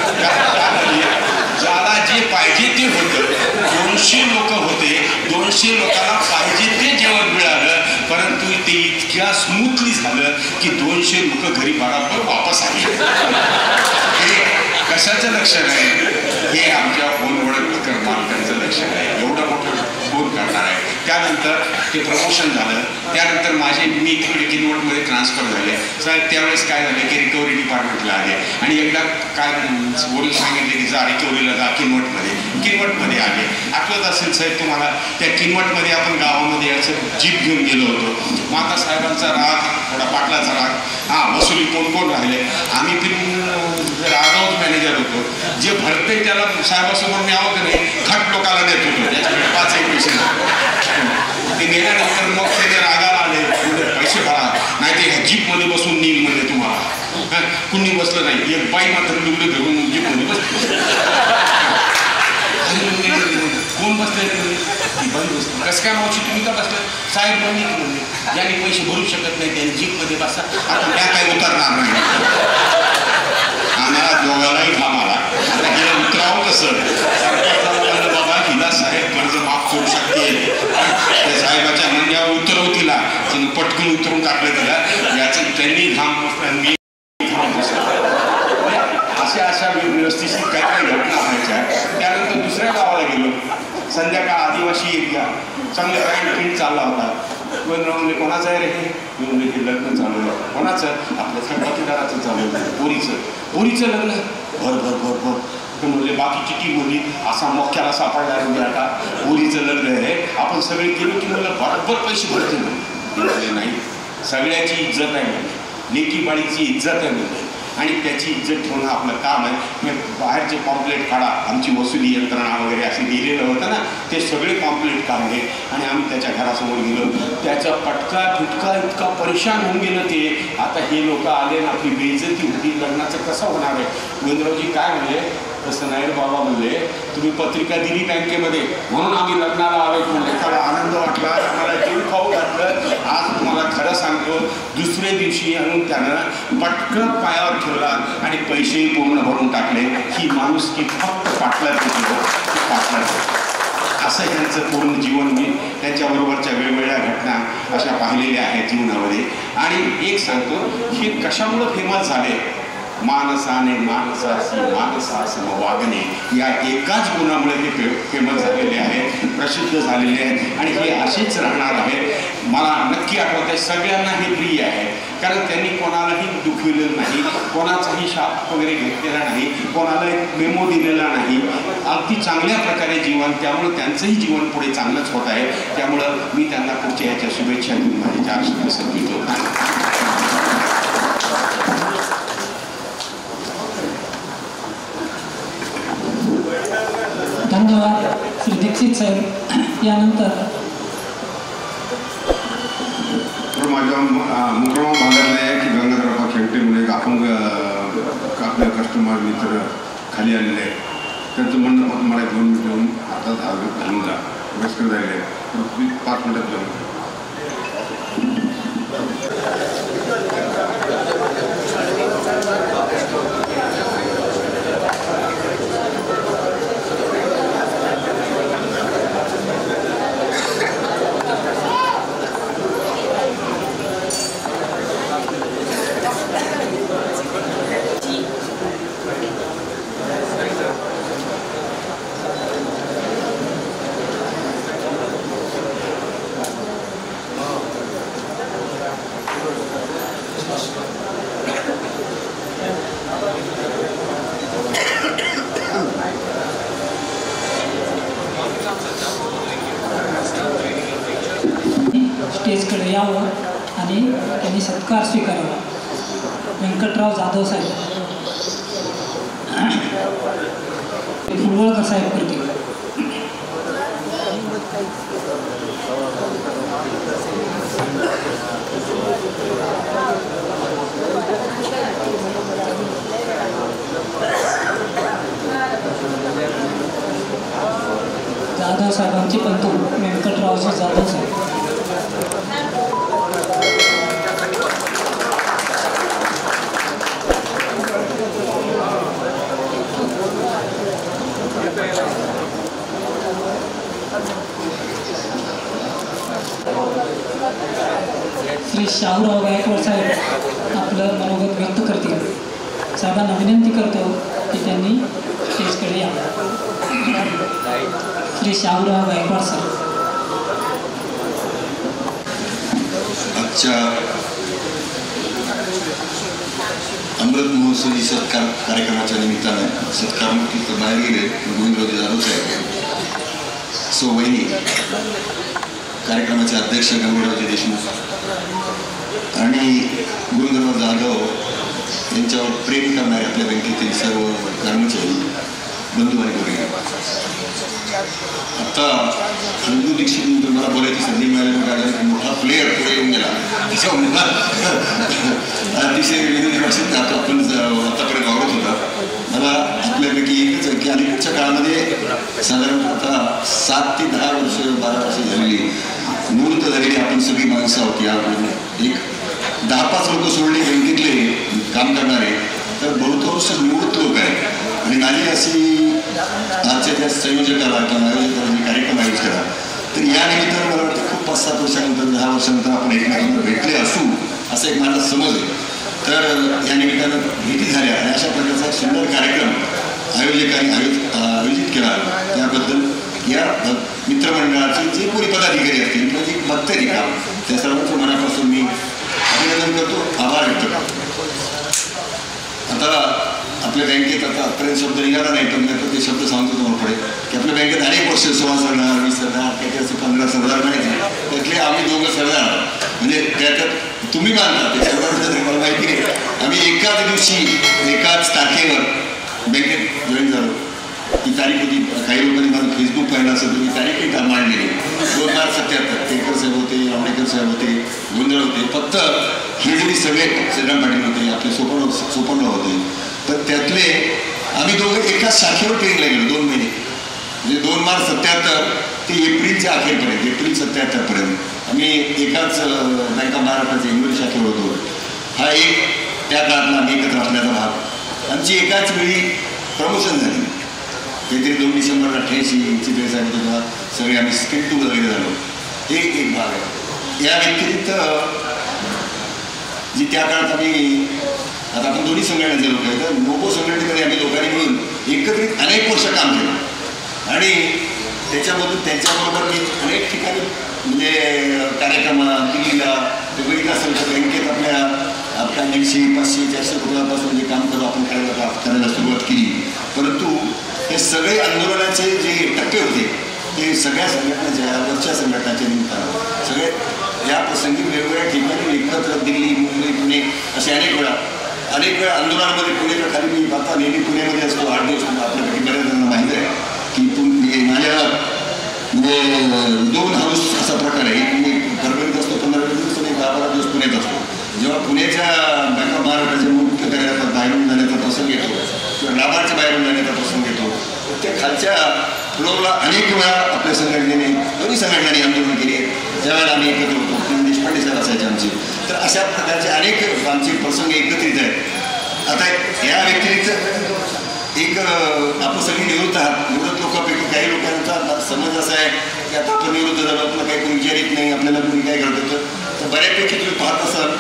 ज्याला जे पाहिजे ते होतं. 200 लोक होते. 200 लोकांना पाहिजे ते जेवण मिळालं. परंतु ते इतक्या स्मूथली झालं की 200 लोक घरी बराबर वापस आले. हे कशाचं लक्षण आहे? हे आमच्या फोन वडचकर मालकांचं लक्षण आहे. एवढं मोठं फोन करणार आहे. त्यानंतर ते प्रमोशन झालं. त्यानंतर मी तिकडे किनवटमध्ये ट्रान्सफर झाले. साहेब त्यावेळेस काय झालं की रिकव्हरी डिपार्टमेंटला आले आणि एकदा काय बोलून सांगितले की जा रिकव्हरीला जा किनवटमध्ये आले. आठवत असेल साहेब तुम्हाला, त्या किनवटमध्ये आपण गावामध्ये असं जीप घेऊन गेलो होतो. माता साहेबांचा राग, थोडा पाटलाचा राग, वसुली कोण राहिले. आम्ही फिरून रागावत मॅनेजर होतो. जे भरते त्याला साहेबासमोर न्यावं की नाही, खट लोकाला देत होतो. त्याच्याकडे 5 पैसे ते गेल्यानंतर मग ते रागाला आले, पैसे भरा नाही ते ह्या जीपमध्ये बसून नेईल म्हणजे तुम्हाला. कुणी बसलं नाही. एक बाई मात्र लुगडं धरून जीपमध्ये बसली. कोण बसले? बाई बसली. कसं काय मावशी तुम्ही का बसलं? साहेब म्हणले की म्हणले ज्यांनी पैसे भरू शकत नाही त्यांनी जीपमध्ये बसा. आता त्या काही उतरणार नाही. आम्हाला दोघालाही घाम आला. आता गेलं उतरावं कसं? बाबा हिला साहेब कर्ज माफ करू शकते. त्या साहेबाच्या मंड्यावर उतरव तिला. तिनं पटकन उतरून टाकलं तिला. याचं त्यांनी घाम मी घाम अशा व्यवस्थित काय काय घटना व्हायच्या. त्यानंतर दुसऱ्या गावाला गेलो. संध्याकाळ आदिवासी एरिया चांगलं बँड फिल्ड चालला होता. म्हणजे कोणाचं आहे रे हे? म्हणजे ते लग्न चालू आहे. कोणाचं? आपल्या थकबाकीदाराचं चालू आहे. पोरीचं लग्न. भर म्हणजे बाकीची टीम होती. असा मोक्याला सापडला म्हणजे आता पोरीचं लग्न आहे. आपण सगळे गेलो की मला बरोबर पैसे भरते म्हणजे नाही. सगळ्याची इज्जत आहे म्हणजे, लेकी बाळीची इज्जत आहे म्हणजे, आणि त्याची इज्जत ठेवणं आपलं काम आहे. बाहेरचे पॉम्पलेट काढा. आमची वसुली यंत्रणा वगैरे असे दिलेलं होतं ना, ते सगळे पॉम्पलेट काढले आणि आम्ही त्याच्या घरासमोर गेलो. त्याचा पटका फिटका इतका परेशान होऊन गेलं ते. आता हे लोक आले ना, आपली बेइज्जती होती. लग्नाचं कसं होणार आहे? गोविंदरावजी काय म्हणले, तसं नाही रे बाबा म्हणले, तुम्ही पत्रिका दिली बँकेमध्ये म्हणून आम्ही लग्नाला आलो म्हणले. त्याला आनंद वाटला. आम्हाला जीव खाऊ घातलं. आज तुम्हाला खरं सांगतो, दुसऱ्या दिवशी आणून त्यानं पटकन पायावर ठेवला आणि पैसेही पूर्ण भरून टाकले. ही माणुसकी फक्त पाटलाच. असं त्यांचं पूर्ण जीवन मी त्यांच्याबरोबरच्या वेगवेगळ्या घटना अशा पाहिलेल्या आहेत जीवनामध्ये. आणि एक सांगतो, हे कशामुळं फेमस झाले, मानसाने मानसाशी मानसासम वागणे या एकाच गुणामुळे ते फेमस झालेले आहेत, प्रसिद्ध झालेले आहेत आणि हे असेच राहणार आहेत. मला नक्की आठवत आहे, सगळ्यांना हे प्रिय आहे, कारण त्यांनी कोणालाही दुखविलेलं नाही, कोणाचाही शाप वगैरे घेतलेला नाही, कोणाला एक मेमो दिलेला नाही, अगदी चांगल्या प्रकारे जीवन, त्यामुळं त्यांचंही जीवन पुढे चांगलंच होत आहे. त्यामुळं मी त्यांना पुढच्या ह्याच्या शुभेच्छा देऊन माझे 4 शब्द संपवितो. धन्यवाद श्री दीक्षित साहेब. यानंतर माझ्या मुक्रमा भागातले की गंगाधरप्पा खेमटे म्हणून एक अपंग आपले कस्टमर मित्र खाली आलेले आहेत. त्यांचं म्हणणं फक्त मला 2 मिनिट येऊन हातात घालून जा, वयस्कर झालेले आहेत, 5 मिनिटात जाऊन. स्टेजकडे यावं आणि त्यांनी सत्कार स्वीकारावा. व्यंकटराव जाधव साहेब, फुलवळकर साहेब करतील. जाधव साहेबांचे बंधू व्यंकटरावजी जाधव साहेब. श्री शाहूराव गायकवाड साहेब आपलं मनोगत व्यक्त करतील. साहेबांना विनंती करतो की त्यांनी स्टेजकडे यावं. श्री शाहूराव गायकवाड साहेब. आजच्या अमृत महोत्सवी सत्कार कार्यक्रमाच्या निमित्तानं सत्कारमुखी बाहेर गेले गोविंदरावजी जाधव साहेब, सो वहिनी, कार्यक्रमाचे अध्यक्ष गंभीररावजी देशमुख आणि गोविंदराव जाधव यांच्यावर प्रेम करणारे आपल्या बँकेतील सर्व कर्मचारी, बंधू आणि भगिनी. आता नंदू दीक्षित मला बोलायची संधी मिळाली, मोठा प्लेअर पुढे येऊन गेला, त्याच्यामुळे अतिशय विनोदी भाषेत आपण आतापर्यंत वावरत होता. मला आपल्यापैकी एकच आहे की अलीकडच्या काळामध्ये साधारणतः 7 ते 10 वर्ष 12 वर्ष झालेली निवृत्त झालेली आपण सगळी माणसं होती. एक 10-5 लोक सोडले बँकेतले काम करणारे, तर बहुतांश निवृत्त लोक आहेत. आणि माझी अशी आजच्या त्या संयोजकाला किंवा आयोजकाला जे कार्यक्रम आयोजित करा, तर या निमित्तानं मला वाटतं खूप 5-7 वर्षानंतर 10 वर्षानंतर आपण एकमेकांना भेटले असू असं एक माझा समज आहे. तर या निमित्तानं भेटी झाल्या आणि अशा प्रकारचा एक सुंदर कार्यक्रम आयोजकांनी आयोजित केला, त्याबद्दल या मित्रमंडळाचे जे कोणी पदाधिकारी असतील किंवा जे बघते नाही काम, त्या सर्वांचं मनापासून मी अभिनंदन करतो, आभार व्यक्त करतो. आता आपल्या बँकेत आता आतापर्यंत शब्द निघाला नाही, पण मी ते शब्द सांगतो तुम्हाला पुढे की आपल्या बँकेत अनेक वर्ष 16 सरदार, 20 सरदार, काही असं 15 सरदार माहिती, त्यातले आम्ही 2 सरदार, म्हणजे त्याच्यात तुम्ही मानता ते सरदार मला माहिती नाही. आम्ही एकाच दिवशी एकाच तारखेवर बँकेत जॉईन झालो. ती तारीख होती, काही लोकांनी माझं फेसबुक पाहिलं असेल तर मी तारीखही मांडलेली 2 मार्च 77. टेकर साहेब होते, आंबेडकर साहेब होते, गोंधळ होते, फक्त हे जरी सगळे श्रीराम पाटील होते, आपले सोपनराव होते, तर त्यातले आम्ही दोघं एकाच शाखेवर ट्रेनला गेलो 2 महिने, म्हणजे 2 मार्च 77 ते एप्रिलच्या अखेरपर्यंत, एप्रिल 77 पर्यंत आम्ही एकाच बँक ऑफ महाराष्ट्राच्या इंग्रजी शाखेवर होतो. हा एक त्या काळातला आम्ही एकत्र असण्याचा भाग. आमची एकाच वेळी प्रमोशन झाली. काहीतरी 2 डिसेंबर 88 चित्रे साहेब होता, सगळे आम्ही स्क्रिप्ट वगैरे झालो. हे एक भाग आहे. या व्यतिरिक्त जी त्या काळात आम्ही, आता आपण दोन्ही संघटनेचे लोक आहेत, तर नोबो संघटनेमध्ये आम्ही लोकांनी मिळून एकत्रित अनेक वर्ष काम केलं आणि त्याच्यामधून त्यांच्याबरोबर मी अनेक ठिकाणी म्हणजे कार्यक्रमात दिल्लीला ते बघितलं असेल तर बँकेत आपल्या 150, 500, 400 रुपयापासून जे काम करू आपण करायला सुरुवात केली. परंतु हे सगळे आंदोलनाचे जे टप्पे होते ते सगळ्या संघटनाच्या, वरच्या संघटनाच्या निमित्तानं सगळे या प्रसंगी वेगवेगळ्या ठिकाणी एकत्र दिल्ली, मुंबई, पुणे असे अनेक वेळा आंदोलनामध्ये पुण्याच्या खाली मी आता नेहमी पुण्यामध्ये असतो 8 दिवस. आपल्यापैकी बऱ्याच जणांना माहीत आहे की माझ्या म्हणजे 2 हाऊस असा प्रकार आहे. मी परभणीत असतो 15 दिवस आणि 10-12 दिवस पुण्यात असतो. जेव्हा पुण्याच्या बँक ऑफ महाराष्ट्राच्या मुख्य कार्यालयात बाहेरून जाण्याचा प्रसंग येतो किंवा नाबार्डच्या बाहेरून जाण्याचा प्रसंग येतो, त्या खालच्या फ्लोअरला अनेक वेळा आपल्या संघटनेने, दोन्ही संघटनांनी आंदोलन केले. ज्यावेळेला आम्ही एकत्र होतो, देशपांडे साहेब असायचे आमचे, तर अशा प्रकारचे अनेक आमचे प्रसंग एकत्रित आहेत. आता या व्यतिरिक्त एक आपण सगळी निवृत्त आहात. निवृत्त लोकांपैकी काही लोकांचा समज असा आहे की आता आपण निवृत्त झालो, आपल्याला काही कोणी विचारित नाही, आपल्याला कोणी काय घडत होतं. तर बऱ्यापैकी तुम्ही पाहत असाल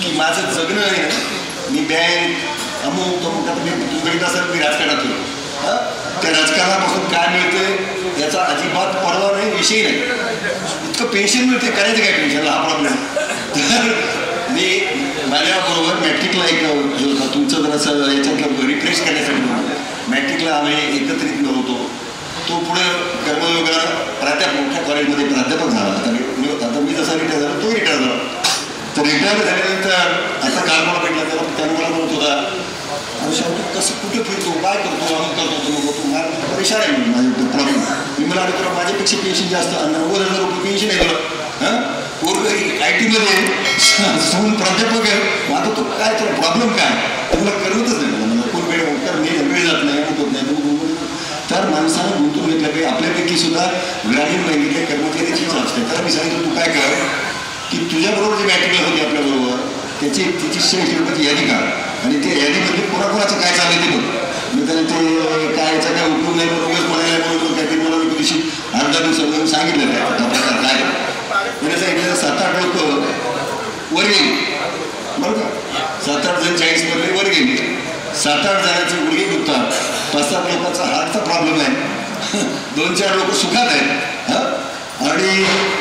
की माझं जगणं आहे ना, मी बँक अमुक तमुक, आता तुम्ही बघित असाल मी राजकारणात होतो. त्या राजकारणापासून काय मिळते याचा अजिबात परवा नाही, विषय नाही. इतकं पेन्शन मिळते, करायचं काय पेन्शनला, हा प्रॉब्लेम. तर मी माझ्याबरोबर मॅट्रिकला एक जो होता तुमचं जरासं याच्यातलं रिफ्रेश करण्यासाठी मॅट्रिकला आम्ही एकत्रित होतो. तो पुढे कर्मयोगाला प्राध्यापक, मोठ्या कॉलेजमध्ये प्राध्यापक झाला. आता मी जसा रिटायर झाला तो रिटायर झाला. तर रिटायर झाल्यानंतर आता काल मला भेटला, त्यानं मला म्हणत होता, अरे शेवटी कसं कुठे फिरतो, काय करतो, आम्ही करतो, तू मला परेशान आहे माझ्या प्रॉब्लेम. मी मला तुला माझ्यापेक्षा पेन्शन जास्त 90,000 रुपये पेन्शन आहे तुला. पूर्व IT मध्ये सोहून प्राध्यापक आहे, आता तो काय तुला प्रॉब्लेम काय, तुला करतच नाही. मला कोण वेळ जात नाही, होत नाही. तर माणसानं गुंतून घेतलं की आपल्यापैकी सुद्धा ग्रामीण बँकेतल्या कर्मचाऱ्याची असते. तर मी सांगितलं तू काय कर की तुझ्याबरोबर जे मॅट्रिकला होते आपल्याबरोबर त्याची 300 रुपयाची यादी काढ आणि त्या यादीमध्ये कोणाकोणाचं काय चाललं ते बघ. मी त्याने ते काय याचा काय उपयोग नाही म्हणून कोणाला म्हणून काहीतरी मला मी दिवशी 8-10 दिवसांनी सांगितलं काय प्रकार काय त्याने सांगितलं 7-8 लोक वर गेली, बरं का, 7-8 जण 40 मधले वर गेले, 7-8 जणांचे गुडघे दुखतात, 5-7 लोकांचा हार्टचा प्रॉब्लेम आहे, 2-4 लोक सुखात आहेत. आणि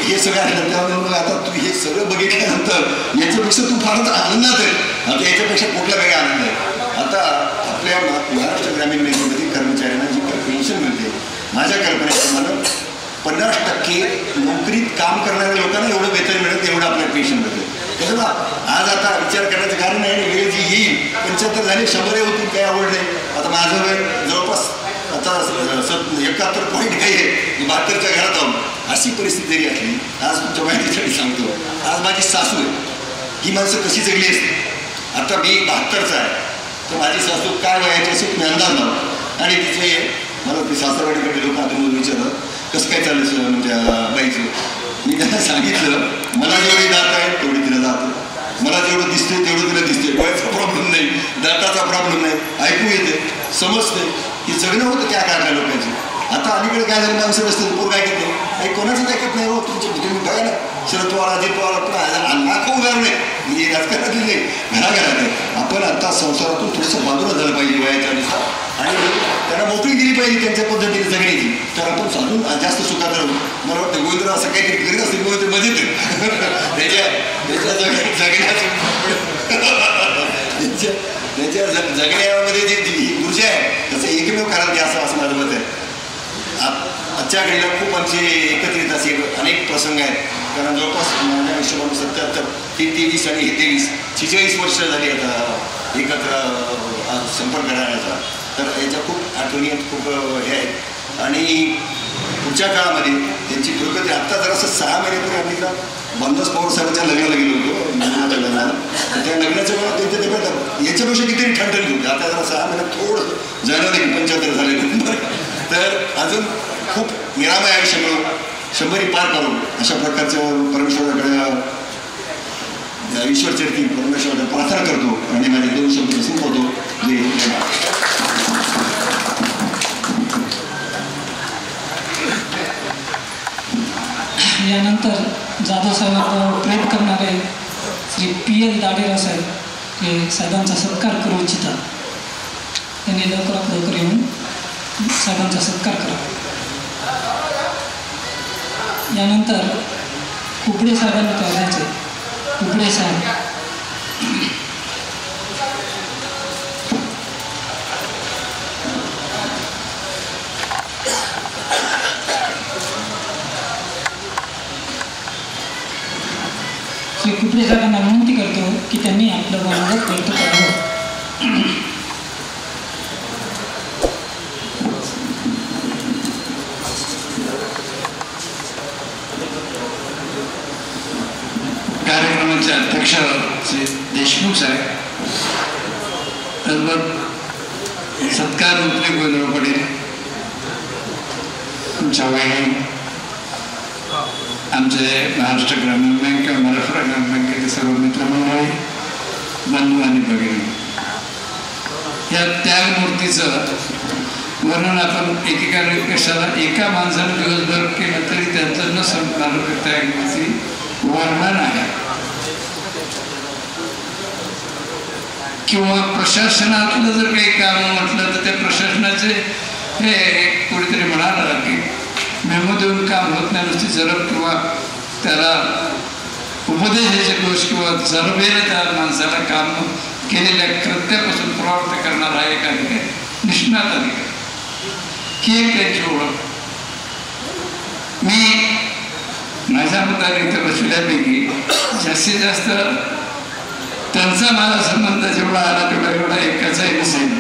हे सगळं आहे. त्यामुळे आता तू हे सगळं बघितल्यानंतर याच्यापेक्षा तू फारच आनंदात आहे. आता याच्यापेक्षा कुठला वेगळा आनंद आहे. आता आपल्या महाराष्ट्र ग्रामीण बँकेमध्ये कर्मचाऱ्यांना जी पेन्शन मिळते, माझ्या कल्पनेप्रमाणे 50% नोकरीत काम करणाऱ्या लोकांना एवढं वेतन मिळत, एवढं आपल्याला पेन्शन मिळते. त्याच्यामुळं आज आता विचार करण्याचं कारण आहे. वेळ जी येईल 75 झाली, 100 होतील, काही आवड नाही. आता माझं वेळ जवळपास आता 71 पॉईंट काही आहे, 72च्या घरात आहोत. अशी परिस्थिती जरी असली, आज तुमच्या माहितीसाठी सांगतो, आज माझी सासू आहे, ही माणसं कशी जगली असते. आता मी 72चा आहे, तर माझी सासू काय वयाची असेल मी अंदाज लावतो. आणि तिथे मला ती सासरवाडीकडे लोक आता म्हणून विचारतात कसं काय चाललं म्हणजे बाईचं. मी त्यांना सांगितलं मला जेवढी दात आहे तेवढी तिला दात आहे, मला जेवढं दिसते तेवढं तिला दिसते, डोळ्याचा प्रॉब्लेम नाही, दाताचा प्रॉब्लेम नाही, ऐकू येते, समजते. हे जगणं होतं त्या काळातल्या लोकांची. आता अलीकडे काय झालं, माणसं नसतं पोर काय ऐकत नाही, काही कोणाचंच ऐकत नाही. हो तुमच्या तुम्ही बघा ना, शरद पवार, अजित पवार, लाखो उदाहरण आहे, म्हणजे राजकारणातली नाही, घराघरात आहे. आपण आता संसारातून थोडंसं बाजूला झालं पाहिजे वयाच्या अनुसार आणि त्यांना मोकळी दिली पाहिजे त्यांच्या पद्धतीने जगण्याची. तर आपण अजून जास्त सुखात राहू. मला वाटतं गोविंदराव असं काहीतरी करीत असतील किंवा ते मजेत त्याच्या जगण्यामध्ये जी ऊर्जा आहे त्याचं एकमेव कारण ते असं माझं मत आहे. आजच्या घडीला खूप आमचे एकत्रित असे अनेक प्रसंग आहेत. कारण जवळपास माझ्या हिशोबाने 77, 23 आणि 23 46 वर्ष झाली आता एकत्र संपर्क करण्याचा. तर याच्या खूप आठवणी आहेत, खूप हे आहेत. आणि पुढच्या काळामध्ये त्यांची दुर्गती आत्ता जरासं 6 महिन्यापूर्वी आम्ही बंदस पवार साहेबांच्या लग्नाला गेलो होतो. लग्नाला त्या लग्नाच्या वेळा त्यांच्या ते याच्यापेक्षा किती ठणठण होते. आता जरा 6 महिन्यात थोडं जाणं नाही, 75 झाले. तर अजून खूप निरामय आयुष्य मिळून 100 पार करून अशा प्रकारचं परमेश्वराकडे ईश्वरचरिती परमेश्वराकडे प्रार्थना करतो आणि माझे 2 शब्द संपवतो. बाळासाहेबांवर प्रेम करणारे श्री PL दाडेराव साहेब हे साहेबांचा सत्कार करू इच्छितात. त्यांनी लवकरात लवकर येऊन साहेबांचा सत्कार करावा. यानंतर कुबडे साहेबांनी करायचे. कुबडे साहेब श्री कुबडे साहेबांना विनंती करतो की त्यांनी आपलं मनोगत व्यक्त करावं. कार्यक्रमाचे अध्यक्ष श्री देशमुख साहेब, तर सत्कार मंत्री गोविंदराव पाटील, तुमच्या वहिनी, आमचे महाराष्ट्र ग्रामीण बँक किंवा महाराष्ट्र ग्रामीण बँकेचे सर्व मित्रमंडळी, बंधू आणि भगिनी, या त्यागमूर्तीचं वर्णन आपण कशाला एका माणसानं दिवसभर केलं तरी त्यांचं न संपणारं त्यागमूर्ती वर्णन आहे. किंवा प्रशासनातलं जर काही काम म्हटलं तर त्या प्रशासनाचे हे कोणीतरी म्हणाला की मेमो देऊन काम होत नाही, नुसती जरब किंवा त्याला उपदेशाचे दोष किंवा जरबेने त्या माणसाला काम केलेल्या कृत्यापासून प्रवृत्त करणारा एक अधिकारी, निष्णात अधिकारी, ही एक त्यांची ओळख. मी माझ्या मताने इथं बसल्यापैकी जास्तीत जास्त त्यांचा माझा संबंध जेवढा आला तेवढा एवढा एकाचाही नसेल.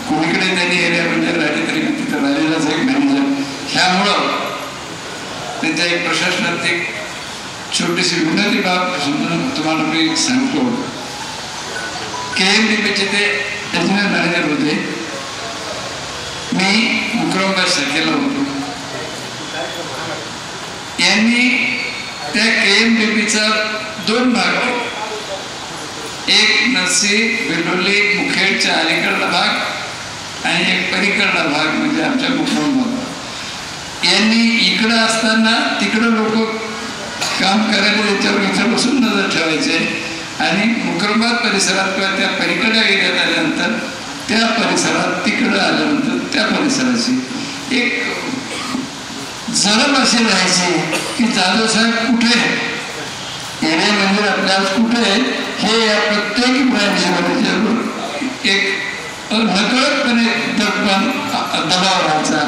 कोणीकडे त्यांनी एरियामध्ये राहिले तरी मी तिथं राहिलेलाच एक मॅनेजर. ह्यामुळं त्यांच्या एक प्रशासनात एक छोटीशी विनंती बाब समजून तुम्हाला मी सांगतो. KMDPचे ते रीजनल मॅनेजर होते. मी मुक्रंबा शाखेला होतो. यांनी त्या KMDPचा 2 भाग आहे. एक नरसी बिलोली मुखेडच्या अलीकडला भाग आणि एक पलीकडला भाग म्हणजे आमच्या मुक्रंबा. यांनी इकडं असताना तिकडं लोक काम करायला त्याच्यावर इथं बसून नजर ठेवायचे आणि मुक्रंबाद परिसरात किंवा त्या पलीकडे एरियात आल्यानंतर त्या परिसरात तिकडं आल्यानंतर त्या परिसराची एक जरब असे राहायचे की जाधव साहेब कुठे एरिया मंदिर आपल्याला कुठे हे या प्रत्येक प्रायव्हेट एक नकळतपणे दबाव राहायचा.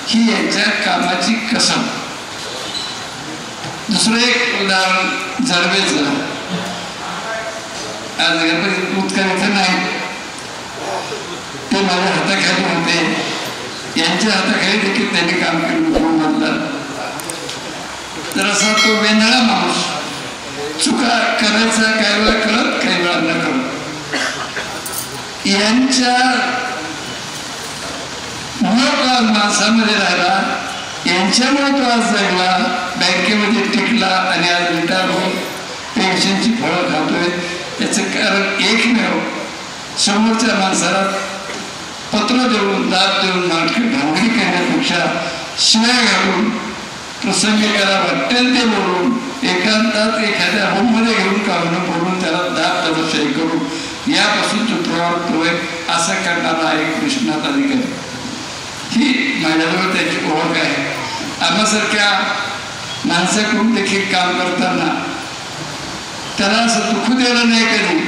ही यांच्या कामाची कसम. दुसरं एक उदाहरण जरबेचं. आज गणपती उत्तर इथं नाही, ते माझ्या हाताखाली होते. यांच्या हाताखाली देखील त्यांनी काम केलं म्हटलं तर असा तो वेंधळा माणूस, चुका करायचा काही वेळा कळत काही वेळा न कळत. यांच्या माणसामध्ये राहिला, यांच्यामुळे तो आज जगला, बँकेमध्ये टिकला आणि आज रिटायर होऊन पेन्शनची फळं खातोय. याचं कारण एकमेव, समोरच्या माणसाला पत्र देऊन दाब देऊन भांगडी करण्यापेक्षा शिवाय घालून प्रसंगी त्याला वाटेल ते बोलून एकांतात एखाद्या रूममध्ये घेऊन काढून बोलून त्याला दाब दबाशाही करून यापासून जो प्रवृत्त होय असा करणारा एक निष्णात अधिकारी. ही माझ्याजवळ त्याची ओळख आहे. आम्हासारख्या माणसाकडून देखील काम करताना त्याला असं दुःख दिलं नाही कधी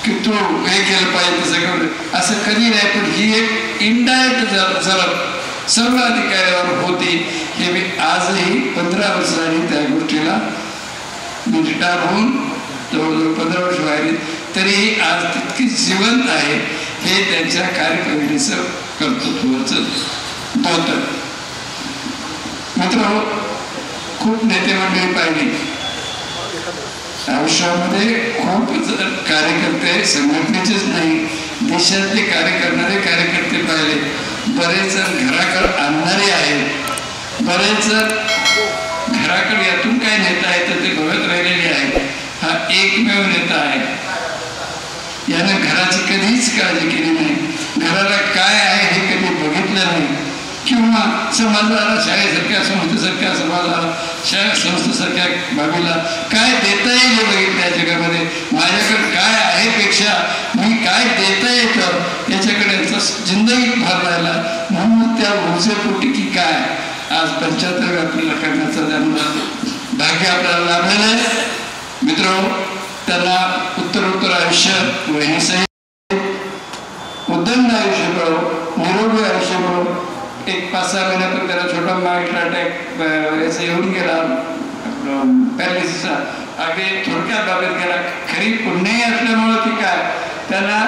की तू हे केलं पाहिजे तसं केलं असं कधी नाही. पण ही एक इनडायरेक्ट जरब सर्व अधिकाऱ्यावर होती. हे मी आजही 15 वर्ष झाली त्या गोष्टीला मी रिटायर होऊन जवळजवळ 15 वर्ष व्हायली तरीही आज तितकी जिवंत आहे. हे त्यांच्या कार्यप्रणालीचं कर्तृत्वाचं होतं. मित्र, खूप नेते मंडळी पाहिली आयुष्यामध्ये, खूप कार्यकर्ते संघटनेचेच नाही देशातले कार्य करणारे कार्यकर्ते पाहिले. बरेच जण घराकडे आणणारे आहेत, बरेच जण घराकडे यातून काय नेता येतं ते बघत राहिलेले आहेत. हा एकमेव नेता आहे. यानं घराची कधीच काळजी केली नाही, घराला काय आहे हे कधी बघितलं नाही. किंवा समाजाला, शाळेसारख्या संस्थेसारख्या समाजाला, शाळा संस्थेसारख्या बाबीला काय देता येईल हे बघितलं या जगामध्ये. माझ्याकडे काय आहे पेक्षा मी काय देता येतं याच्याकडे यांचा जिंदगीत भर राहिला. म्हणून त्या ऊर्जेपोटी की काय आज 75 आपल्याला करण्याचा भाग्य आपल्याला लाभलेलं आहे. मित्र, त्यांना उत्तरोत्तर आयुष्य वहिनीसहित उद्दंड आयुष्य मिळो, निरोगी आयुष्य मिळो. एक 5-6 महिन्यातून त्याला छोटा माइल्ड अटॅक याचा येऊन गेला, पॅरालिसिसचा. अगदी थोडक्यात बाबत गेला. खरी पुण्याही असल्यामुळं की काय त्यांना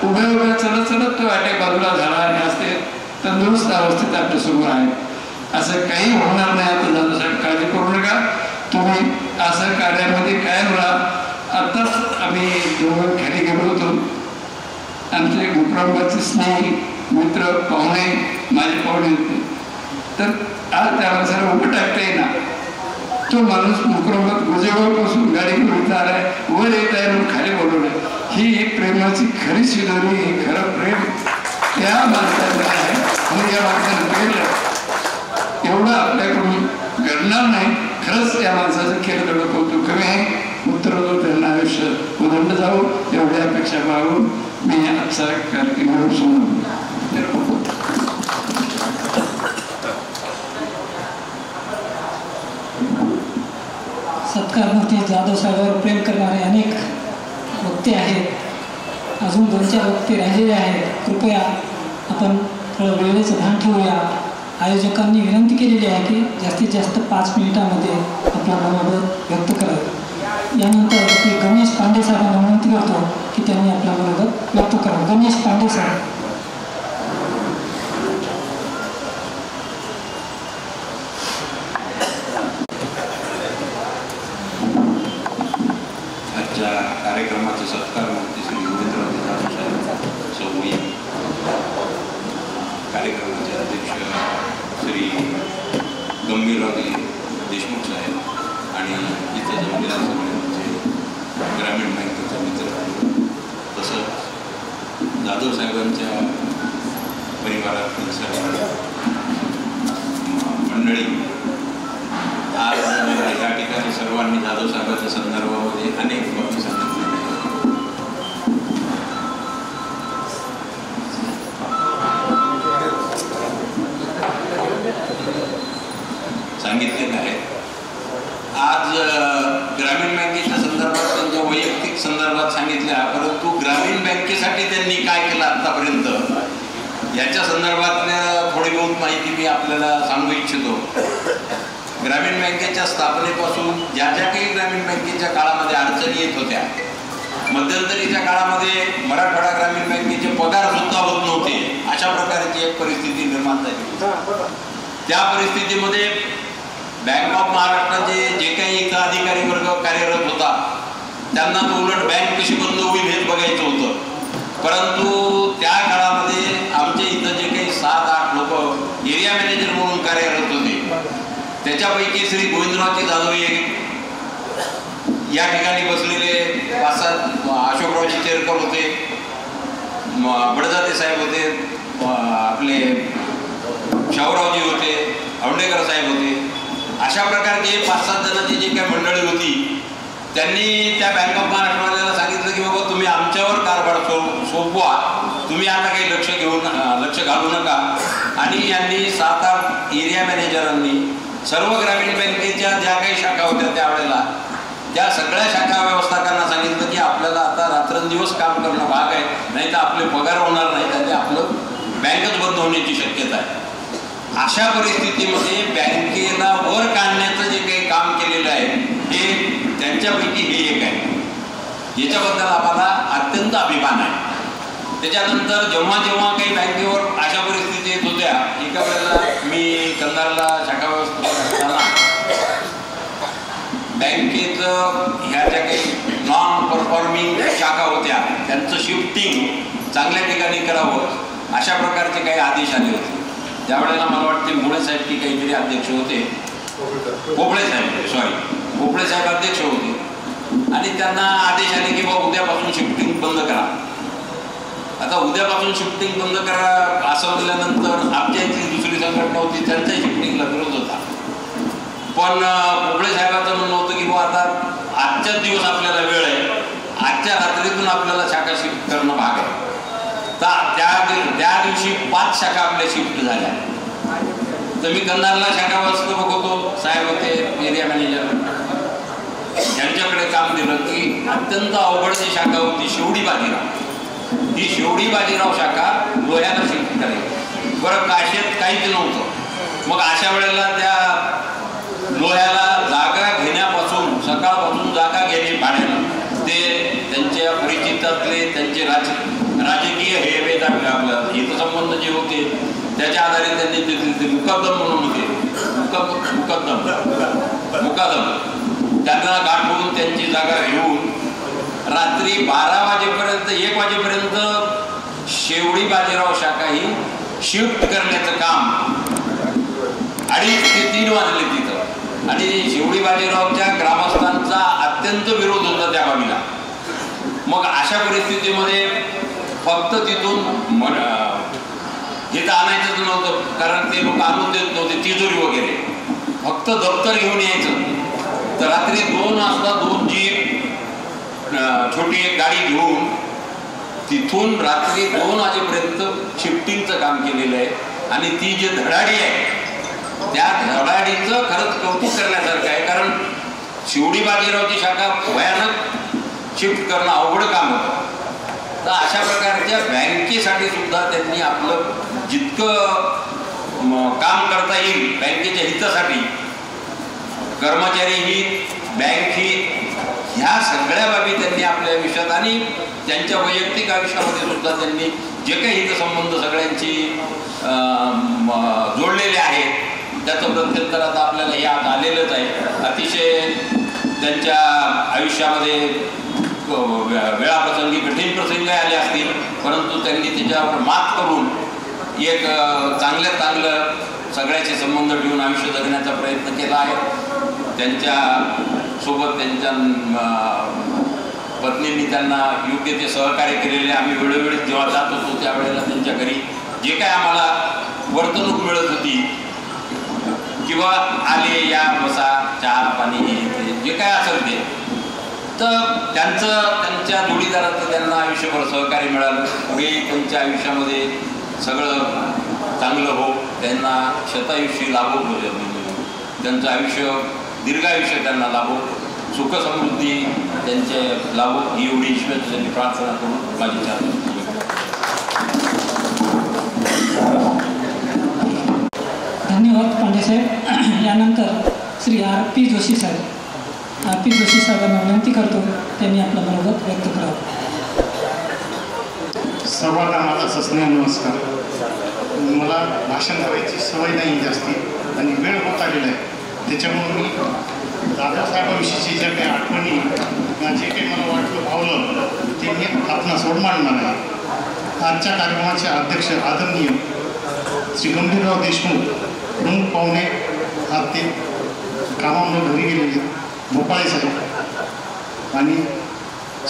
उभ्या उभ्या चलत चलत तो अटॅक बाजूला झाला आणि आज ते तंदुरुस्त अवस्थेत आपल्यासमोर आहे. असं काही होणार नाही. आता झाल्यासाठी काळजी करू नका. तुम्ही असं कार्यामध्ये कायम राहा. आत्ताच आम्ही दोघं खाली गेलो होतो. आमचे कुटुंबाचे स्नेही मित्र पाहुणे माझे पाहुणे होते. तर आज त्या माणसाला उभं टाकता येईना. तो माणूस मुकुरंबात गुजेगावपासून गाडी करून आलाय, वर येत आहे म्हणून खाली बोलवलंय. ही प्रेमाची खरी शिदोरी, हे खरं प्रेम त्या माणसाला आहे. म्हणून या माणसानं केलं एवढं आपल्याकडून घडणार नाही. खरंच या माणसाचं केलं तेवढं कौतुक कमी आहे. उत्तरोत्तर त्यांना आयुष्य उदंड जाऊ एवढ्या अपेक्षा पाहून मी आजचा कार्यक्रम सोडून सत्कारमूर्ती जाधव साहेबांवर प्रेम करणारे अनेक वक्ते आहेत. अजून 2-4 वक्ते राहिलेले आहेत. कृपया आपण थोडं वेळेचं भान ठेवूया. आयोजकांनी विनंती केलेली आहे की जास्तीत जास्त 5 मिनिटांमध्ये आपला मनोगत व्यक्त करावे. यानंतर मी गणेश पांडे साहेबांना विनंती करतो की त्यांनी आपला मनोगत व्यक्त करावं. गणेश पांडे साहेब. आजच्या कार्यक्रमाचे सत्कारमूर्ती श्री गोविंदरावजी जाधव साहेब, सौमी कार्यक्रमाचे अध्यक्ष श्री गंभीररावजी देशमुख साहेब आणि इथे जमलेल्या सगळ्यांचे ग्रामीण बँकेचे मित्र, तसंच जाधव साहेबांच्या परिवारातील सर्व मंडळी, आज या ठिकाणी सर्वांनी जाधव साहेबांच्या संदर्भामध्ये अनेक बाबी सांगितलेलं आहे. आज ग्रामीण बँकेच्या संदर्भात त्यांच्या वैयक्तिक संदर्भात सांगितल्या, परंतु ग्रामीण बँकेसाठी त्यांनी काय केलं आतापर्यंत याच्या संदर्भातल्या थोडी बहुत माहिती मी आपल्याला सांगू इच्छितो. ग्रामीण बँकेच्या स्थापनेपासून ज्या ज्या काही ग्रामीण बँकेच्या काळामध्ये अडचणी येत होत्या, मध्यंतरीच्या काळामध्ये मराठवाडा ग्रामीण बँकेचे पगार सुद्धा होत नव्हते, अशा प्रकारची एक परिस्थिती निर्माण झाली. त्या परिस्थितीमध्ये बँक ऑफ महाराष्ट्राचे जे काही इथं अधिकारी वर्ग कार्यरत होता त्यांना तो उलट बँक कशी बंद होईल हेच बघायचं होतं. परंतु त्या काळामध्ये आमच्या इथं जे काही 7-8 लोक एरिया मॅनेजर म्हणून कार्यरत होते, त्याच्यापैकी श्री गोविंदरावजी जाधव या ठिकाणी बसलेले 5-7 अशोकरावजी चेरकर होते, बडजाते साहेब होते, आपले शाहूरावजी होते, औंडेकर साहेब होते. अशा प्रकारचे 5-7 जणांची जी काही मंडळी होती त्यांनी त्या बँक ऑफ महाराष्ट्रवाल्याला सांगितलं की बाबा तुम्ही आमच्यावर कारभार सोपवा, तुम्ही आता काही लक्ष घालू नका. आणि यांनी 7-8 एरिया मॅनेजरांनी सर्व ग्रामीण बँकेच्या ज्या काही शाखा होत्या त्यावेळेला त्या सगळ्या शाखा व्यवस्थापकांना सांगितलं की आपल्याला आता रात्रंदिवस काम करणं भाग आहे, नाही तर आपले पगार होणार नाही, त्यामुळे आपलं बँकच बंद होण्याची शक्यता आहे. अशा परिस्थितीमध्ये बँकेला वर काढण्याचं जे काही काम केलेलं आहे हे त्यांच्यापैकी हे एक आहे. याच्याबद्दल आम्हाला अत्यंत अभिमान आहे. त्याच्यानंतर जेव्हा जेव्हा काही बँकेवर अशा परिस्थिती येत होत्या, एका वेळेला मी कंधारला शाखा व्यवस्थापक असताना बँकेचं ह्या ज्या काही नॉन परफॉर्मिंग शाखा होत्या त्यांचं शिफ्टिंग चांगल्या ठिकाणी करावं अशा प्रकारचे काही आदेश आले होते. त्यावेळेला मला वाटते मुळे साहेब की काहीतरी अध्यक्ष होते, पोपळे साहेब अध्यक्ष होते आणि त्यांना आदेश आले की बाबा उद्यापासून शिफ्टिंग बंद करा. आता उद्यापासून शिफ्टिंग बंद करा असं म्हणल्यानंतर आमच्या इथली दुसरी संघटना होती त्यांच्याही शिफ्टिंगला विरोध होता. पण पोपळे साहेबांचं म्हणणं होतं की बुवा आता आजच्याच दिवस आपल्याला वेळ आहे, आजच्या रात्रीतून आपल्याला शाखा शिफ्ट करणं भाग आहे. त्या दिवशी 5 शाखा आपल्या शिफ्ट झाल्या. तर मी कंधारला शाखा वाचतो बघतो, साहेब होते एरिया मॅनेजर, यांच्याकडे काम दिलं की अत्यंत अवघड जी शाखा होती शेवडी बाजीराव, ही शेवडी बाजीराव शाखा लोह्याला शिफ्ट करायची. बरं काशेत काहीच नव्हतं. मग अशा वेळेला त्या लोह्याला जागा घेण्यापासून सकाळपासून जागा घेणे भाड्यानं ते त्यांच्या परिचितातले त्यांचे राजकीय हे हितसंबंध जे होते त्याच्या आधारे त्यांनी ते मुकद्दम म्हणून होते, मुकादम त्यांना गाठवून त्यांची जागा घेऊन रात्री 12 वाजेपर्यंत 1 वाजेपर्यंत शेवडी बाजीराव शाखा ही शिफ्ट करण्याचं काम 2:30 ते 3 वाजले तिथं. आणि शेवडी बाजीरावच्या ग्रामस्थांचा अत्यंत विरोध होता त्या बाबीला. मग अशा परिस्थितीमध्ये फक्त तिथून इथं आणायचंच नव्हतं, कारण ते लोक आणून देत नव्हते तिजोरी वगैरे, फक्त दप्तर घेऊन यायचं. तर रात्री 2 वाजता 2 जीप छोटी एक गाडी घेऊन तिथून रात्री 2 वाजेपर्यंत शिफ्टिंगचं काम केलेलं आहे. आणि ती जी धडाडी आहे त्या धडाडीचं खरंच कौतुक करण्यासारखं आहे, कारण शेवडी बाजीरावची शाखा भयानक शिफ्ट करणं अवघड काम होतं. तर अशा प्रकारच्या बँकेसाठी सुद्धा त्यांनी आपलं जितकं काम करता येईल बँकेच्या हितासाठी, कर्मचारी हित, बँक हित, ह्या सगळ्या बाबी त्यांनी आपल्या आयुष्यात आणि त्यांच्या वैयक्तिक आयुष्यामध्ये सुद्धा त्यांनी जे काही हितसंबंध सगळ्यांची जोडलेले आहेत त्याचं प्रत्यंतर आता आपल्याला याद आलेलंच आहे. अतिशय त्यांच्या आयुष्यामध्ये वेळाप्रसंगी कठीण प्रसंग आले असतील, परंतु त्यांनी त्याच्यावर मात करून एक चांगल्यात चांगलं सगळ्याचे संबंध ठेवून आयुष्य जगण्याचा प्रयत्न केला आहे. त्यांच्या सोबत त्यांच्या पत्नींनी त्यांना योग्य ते सहकार्य केलेले. आम्ही वेळोवेळी जेव्हा जात होतो त्यावेळेला त्यांच्या घरी जे काय आम्हाला वर्तणूक मिळत होती किंवा आले या बसा चहा पाणी जे काय असेल ते, तर त्यांच्या जोडीदाराचं त्यांना आयुष्यभर सहकार्य मिळालं. पुढे त्यांच्या आयुष्यामध्ये सगळं चांगलं हो, त्यांना शतायुष्य लाभो, त्यांचं आयुष्य दीर्घायुष्य त्यांना लाभो, सुखसमृद्धी त्यांचे लाभो ही एवढी ईश्वराची त्यांनी प्रार्थना करून माझी चर्चा. धन्यवाद पांडे साहेब. यानंतर श्री R.P. जोशी साहेब. R.P. जोशी साहेबांना विनंती करतो त्यांनी आपलं मनोगत व्यक्त करावं. सर्वांना माझा सस्नेह नमस्कार. मला भाषण करायची सवय नाही जास्ती आणि वेळ होत आलेला आहे, त्याच्यामुळे मी दादासाहेबांविषयीची ज्या काही आठवणी जे काही मला वाटलं भावलं ते मी आपणासमोर मांडणार आहे. आजच्या कार्यक्रमाचे अध्यक्ष आदरणीय श्री गंभीरराव देशमुख, प्रमुख पाहुणे ते कामामुळे घरी गेलेले भोपाळे साहेब आणि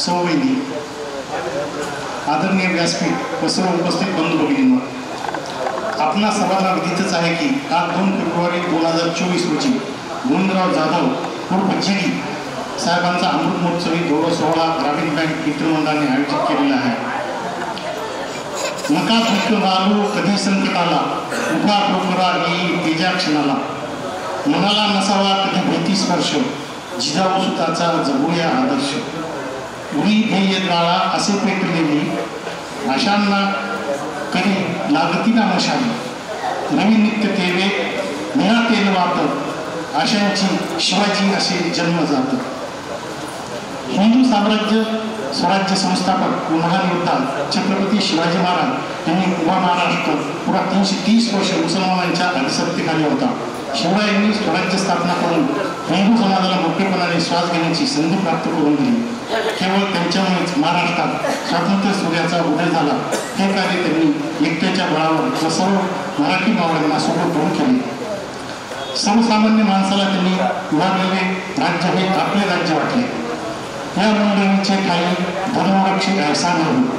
सौवैनी, आदरणीय व्यासपीठ व सर्व उपस्थित बंधू भगिनींनो, आपणा सर्वांना विदितच आहे की आज 2 फेब्रुवारी 2024 रोजी गोविंदराव जाधव उर्फ जीडी साहेबांचा अमृत महोत्सवी गौरव सोहळा ग्रामीण बँक मित्रमंडळाने आयोजित केलेला आहे. नका दुःख आलो कधी संकट आला, उभा ठोकरा येई तेजा क्षणाला, मनाला नसावा कधी भीती स्पर्श, जिजाऊ सुताचा जगूया आदर्श, उरी ध्येय नाळा असे पेटलेली, आशांना कधी लागती ना मशाली, नवीन नित्य तेवे निळा तेल वाहत, आशांची शिवाजी असे जन्म जात. हिंदू साम्राज्य स्वराज्य संस्थापक व महान योद्धा छत्रपती शिवाजी महाराज यांनी उभा महाराष्ट्र पुरा 330 वर्ष मुसलमानांच्या अधिसत्तेखाली होता. शिवरायांनी स्वराज्य स्थापना करून हिंदू समाजाला मोठेपणाने श्वास घेण्याची संधी प्राप्त करून दिली. केवळ त्यांच्यामुळेच महाराष्ट्रात स्वातंत्र्य सूर्याचा उदय झाला. हे कार्य त्यांनी एकट्याच्या बळावर व सर्व मराठी मावळ्यांना सोबत धरून केले. सर्वसामान्य माणसाला त्यांनी उभारलेले राज्य हे आपले राज्य वाटले. या मंडळींचे काही धर्मरक्षक अहसान होते.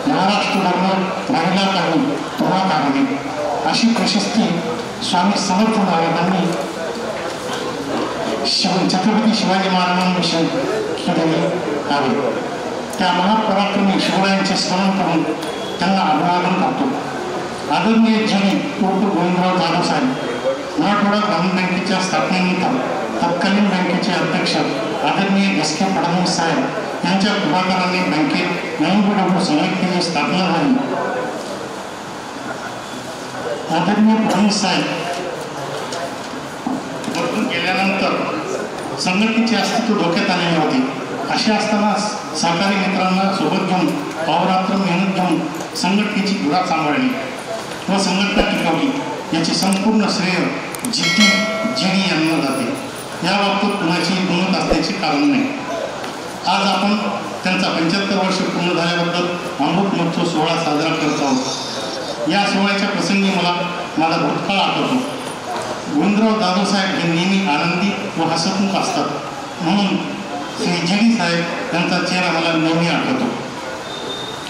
महाराष्ट्र धर्म राहिला काही तुला काही अशी प्रशस्ती स्वामी समर्थ महाराजांनी छत्रपती शिवाजी महाराजांविषयी केलेली आहे. त्या महापराक्रमी शिवरायांचे स्मरण करून त्यांना अभिवादन करतो. आदरणीय जी उर्फ गोविंदराव जाधव साहेब मराठवाडा ग्रामीण बँकेच्या स्थापनेनंतर तत्कालीन बँकेचे अध्यक्ष आदरणीय एस के फडणवीस साहेब यांच्या पुढाकाराने बँकेत NUBW संघटनेची स्थापना झाली. आदरणीय फडणवीस साहेब बदलून गेल्यानंतर संघटनेचे अस्तित्व धोक्यात आलेले होते. असे असताना सहकारी मित्रांना सोबत घेऊन अहोरात्र मेहनत घेऊन संघटनेची धुरा सांभाळली व संघटना टिकवली. याचे संपूर्ण श्रेय GD यांना जाते. याबाबतीत कुणाची गुणवत असण्याचे कारण नाही. आज आपण त्यांचा 75 वर्ष पूर्ण झाल्याबद्दल अमृत महोत्सव सोहळा साजरा करत आहोत. या सोहळ्याच्या प्रसंगी मला माझा भूतकाळ आठवतो. गोविंदराव जाधव साहेब हे नेहमी आनंदी व हसतमुख असतात, म्हणून श्री GD साहेब यांचा चेहरा मला नेहमी आठवतो.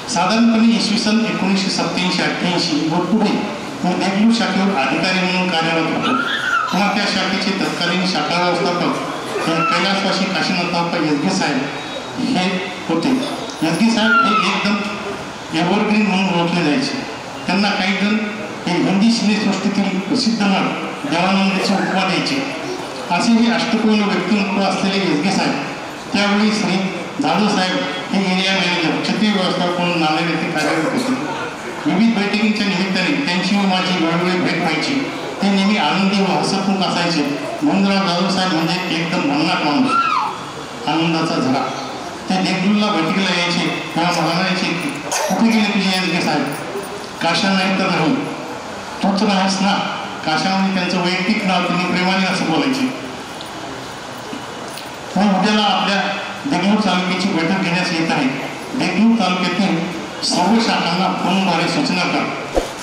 साधारणपणे इसवी सन 1987-88 व पुढे मी देगलूर शाखेवर अधिकारी म्हणून कार्यरत होतो. तेव्हा त्या शाखेचे तत्कालीन शाखा व्यवस्थापक हे कैलासवासी काशीनाथाप्पा यज्ञ साहेब हे होते. यज्ञ साहेब हे एकदम एव्हरग्रीन म्हणून ओळखले जायचे. त्यांना काही जण हे हिंदी सिनेसृष्टीतील प्रसिद्ध नट देवानंदचे उपमा द्यायचे. असे हे अष्टपैलू व्यक्तिमत्व असलेले यज्ञ साहेब त्यावेळी श्री जाधव साहेब हे एरिया मॅनेजर क्षेत्रीय व्यवस्थापक म्हणून नांदेड येथे कार्यरत होते. विविध बैठकींच्या निमित्ताने त्यांची व माझी वेळोवेळी भेट व्हायची. ते नेहमी आनंदी व हसतमुख असायचे. गोविंदराव जाधव साहेब म्हणजे एकदम भन्नाट माणूस, आनंदाचा झरा. ते देगलूरला बैठकीला यायचे तेव्हा मला म्हणायचे की कुठे गेले तुझे यज्ञ साहेब? काशा नाही तर नाही, तूच राहास ना. काशा म्हणजे त्यांचं वैयक्तिक नाव, त्यांनी प्रेमाने असं बोलायचे. मग उद्याला आपल्या देगलूर तालुक्याची बैठक घेण्यास येत आहे. देगलूर तालुक्यातील सर्व शाखांना फोनद्वारे सूचना कर